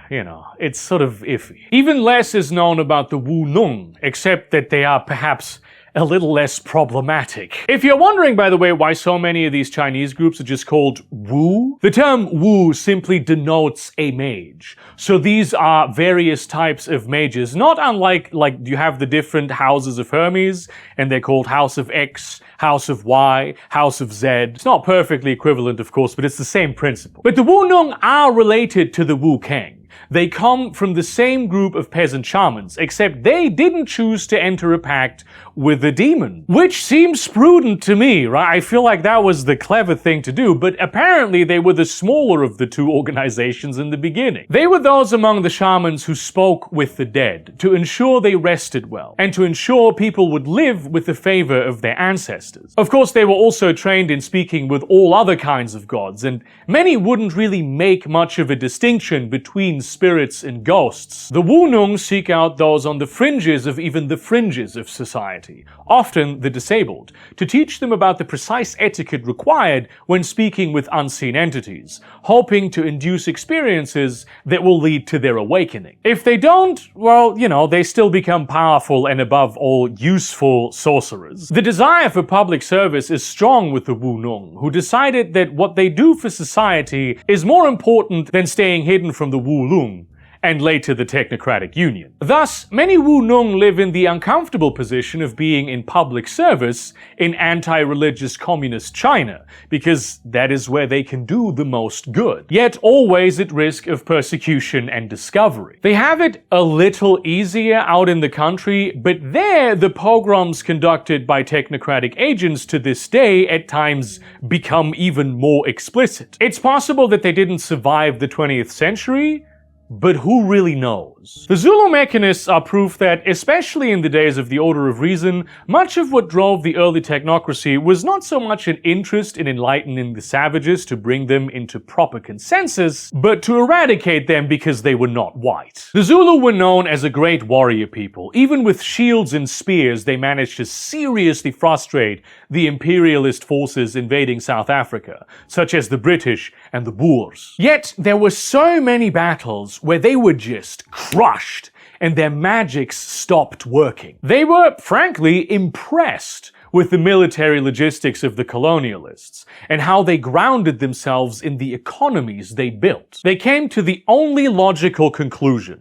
it's sort of iffy. Even less is known about the Wu Nong, except that they are perhaps a little less problematic. If you're wondering, by the way, why so many of these Chinese groups are just called Wu, the term Wu simply denotes a mage. So these are various types of mages, not unlike, like, you have the different houses of Hermes, and they're called House of X, House of Y, House of Z. It's not perfectly equivalent, of course, but it's the same principle. But the Wu Nong are related to the Wu Kang. They come from the same group of peasant shamans, except they didn't choose to enter a pact with the demon. Which seems prudent to me, right? I feel like that was the clever thing to do, but apparently they were the smaller of the two organizations in the beginning. They were those among the shamans who spoke with the dead, to ensure they rested well, and to ensure people would live with the favor of their ancestors. Of course, they were also trained in speaking with all other kinds of gods, and many wouldn't really make much of a distinction between spirits and ghosts. The Wu Nong seek out those on the fringes of even the fringes of society, often the disabled, to teach them about the precise etiquette required when speaking with unseen entities, hoping to induce experiences that will lead to their awakening. If they don't, well, they still become powerful and above all useful sorcerers. The desire for public service is strong with the Wu Nong, who decided that what they do for society is more important than staying hidden from the Wu Lung, and later the Technocratic Union. Thus, many Wu Nong live in the uncomfortable position of being in public service in anti-religious communist China, because that is where they can do the most good, yet always at risk of persecution and discovery. They have it a little easier out in the country, but there the pogroms conducted by technocratic agents to this day at times become even more explicit. It's possible that they didn't survive the 20th century, but who really knows? The Zulu mechanists are proof that, especially in the days of the Order of Reason, much of what drove the early technocracy was not so much an interest in enlightening the savages to bring them into proper consensus, but to eradicate them because they were not white. The Zulu were known as a great warrior people. Even with shields and spears, they managed to seriously frustrate the imperialist forces invading South Africa, such as the British and the Boers. Yet, there were so many battles where they were just crushed and their magics stopped working. They were, frankly, impressed with the military logistics of the colonialists and how they grounded themselves in the economies they built. They came to the only logical conclusion: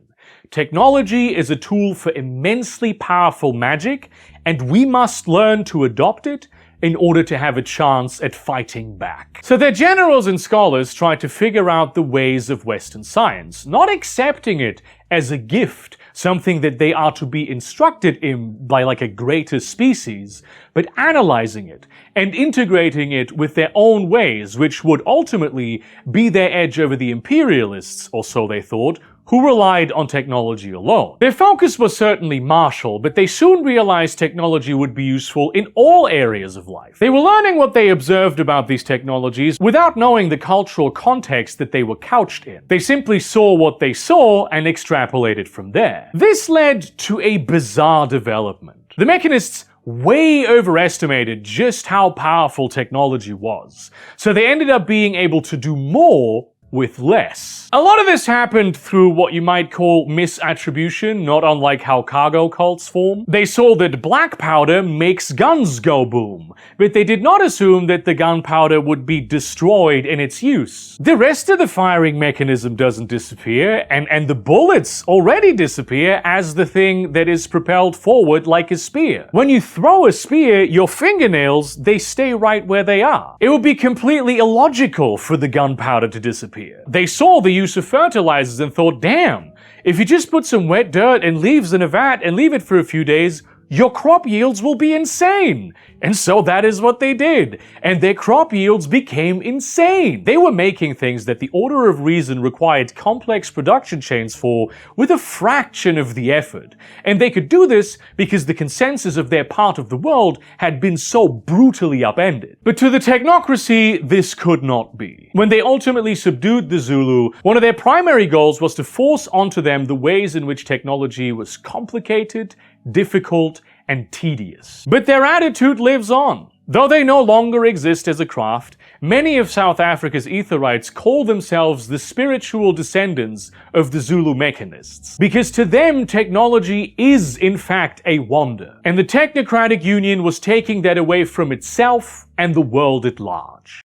technology is a tool for immensely powerful magic, and we must learn to adopt it in order to have a chance at fighting back. So their generals and scholars tried to figure out the ways of Western science, not accepting it as a gift, something that they are to be instructed in by like a greater species, but analyzing it and integrating it with their own ways, which would ultimately be their edge over the imperialists, or so they thought, who relied on technology alone. Their focus was certainly martial, but they soon realized technology would be useful in all areas of life. They were learning what they observed about these technologies without knowing the cultural context that they were couched in. They simply saw what they saw and extrapolated from there. This led to a bizarre development. The mechanists way overestimated just how powerful technology was, so they ended up being able to do more with less. A lot of this happened through what you might call misattribution, not unlike how cargo cults form. They saw that black powder makes guns go boom, but they did not assume that the gunpowder would be destroyed in its use. The rest of the firing mechanism doesn't disappear, and the bullets already disappear as the thing that is propelled forward like a spear. When you throw a spear, your fingernails, they stay right where they are. It would be completely illogical for the gunpowder to disappear. They saw the use of fertilizers and thought, damn, if you just put some wet dirt and leaves in a vat and leave it for a few days, your crop yields will be insane. And so that is what they did. And their crop yields became insane. They were making things that the order of reason required complex production chains for with a fraction of the effort. And they could do this because the consensus of their part of the world had been so brutally upended. But to the technocracy, this could not be. When they ultimately subdued the Zulu, one of their primary goals was to force onto them the ways in which technology was complicated, difficult, and tedious. But their attitude lives on. Though they no longer exist as a craft, many of South Africa's Etherites call themselves the spiritual descendants of the Zulu mechanists, because to them technology is in fact a wonder, and the Technocratic Union was taking that away from itself and the world at large.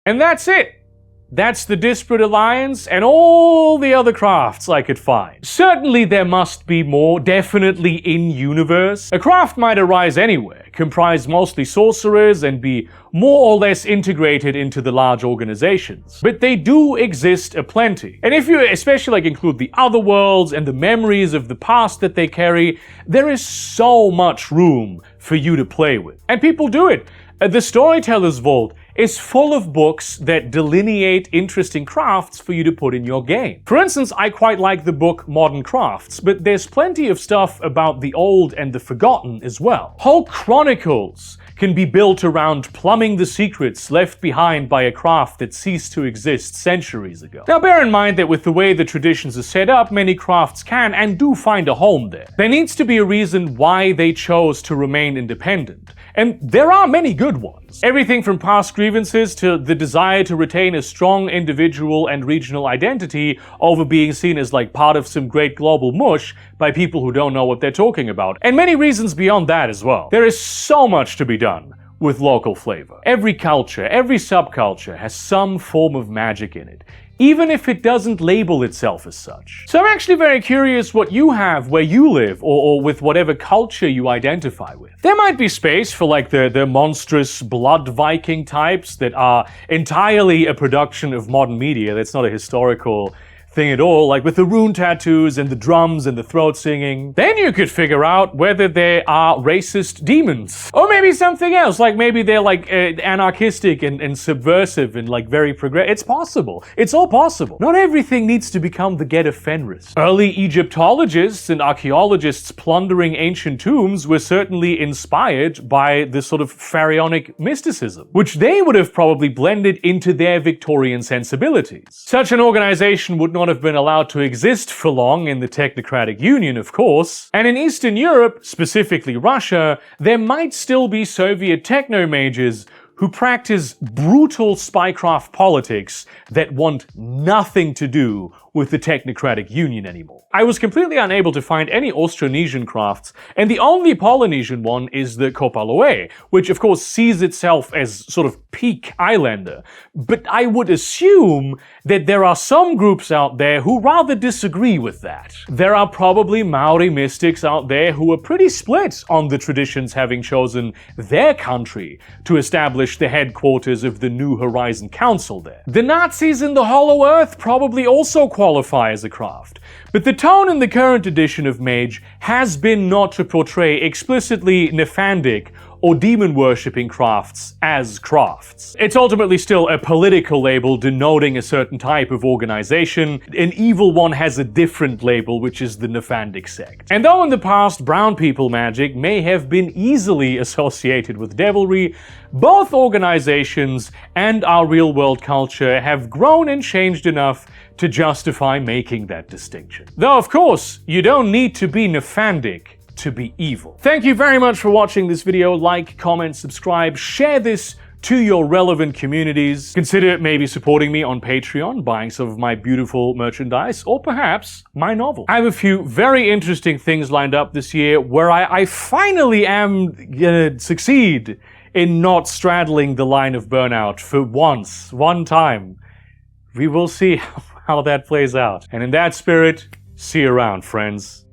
And that's it. That's the Disparate Alliance and all the other crafts I could find. Certainly there must be more, definitely in-universe. A craft might arise anywhere, comprise mostly sorcerers, and be more or less integrated into the large organizations. But they do exist aplenty. And if you especially include the other worlds and the memories of the past that they carry, there is so much room for you to play with. And people do it. The Storyteller's Vault is full of books that delineate interesting crafts for you to put in your game. For instance, I quite like the book Modern Crafts, but there's plenty of stuff about the old and the forgotten as well. Whole chronicles can be built around plumbing the secrets left behind by a craft that ceased to exist centuries ago. Now bear in mind that with the way the traditions are set up, many crafts can and do find a home there. There needs to be a reason why they chose to remain independent. And there are many good ones. Everything from past grievances to the desire to retain a strong individual and regional identity over being seen as like part of some great global mush by people who don't know what they're talking about. And many reasons beyond that as well. There is so much to be done with local flavor. Every culture, every subculture has some form of magic in it, even if it doesn't label itself as such. So I'm actually very curious what you have where you live, or with whatever culture you identify with. There might be space for like the monstrous blood Viking types that are entirely a production of modern media, that's not a historical thing at all, like with the rune tattoos and the drums and the throat singing. Then you could figure out whether they are racist demons. Or maybe something else, like maybe they're like anarchistic and subversive and like very progressive. It's possible. It's all possible. Not everything needs to become the Get of Fenris. Early Egyptologists and archaeologists plundering ancient tombs were certainly inspired by this sort of pharaonic mysticism, which they would have probably blended into their Victorian sensibilities. Such an organization would not have been allowed to exist for long in the Technocratic Union, of course, and in Eastern Europe, specifically Russia, there might still be Soviet techno-mages who practice brutal spycraft politics that want nothing to do with the Technocratic Union anymore. I was completely unable to find any Austronesian crafts, and the only Polynesian one is the Kopa Loei, which of course sees itself as sort of peak islander. But I would assume that there are some groups out there who rather disagree with that. There are probably Maori mystics out there who are pretty split on the traditions having chosen their country to establish the headquarters of the New Horizon Council there. The Nazis in the Hollow Earth probably also qualify as a craft, but the tone in the current edition of Mage has been not to portray explicitly nephandic or demon-worshipping crafts as crafts. It's ultimately still a political label denoting a certain type of organization. An evil one has a different label, which is the nephandic sect. And though in the past brown people magic may have been easily associated with devilry, both organizations and our real-world culture have grown and changed enough to justify making that distinction. Though, of course, you don't need to be nephandic to be evil. Thank you very much for watching this video. Like, comment, subscribe, share this to your relevant communities. Consider maybe supporting me on Patreon, buying some of my beautiful merchandise, or perhaps my novel. I have a few very interesting things lined up this year where I finally am gonna succeed in not straddling the line of burnout for one time. We will see how that plays out. And in that spirit, see you around, friends.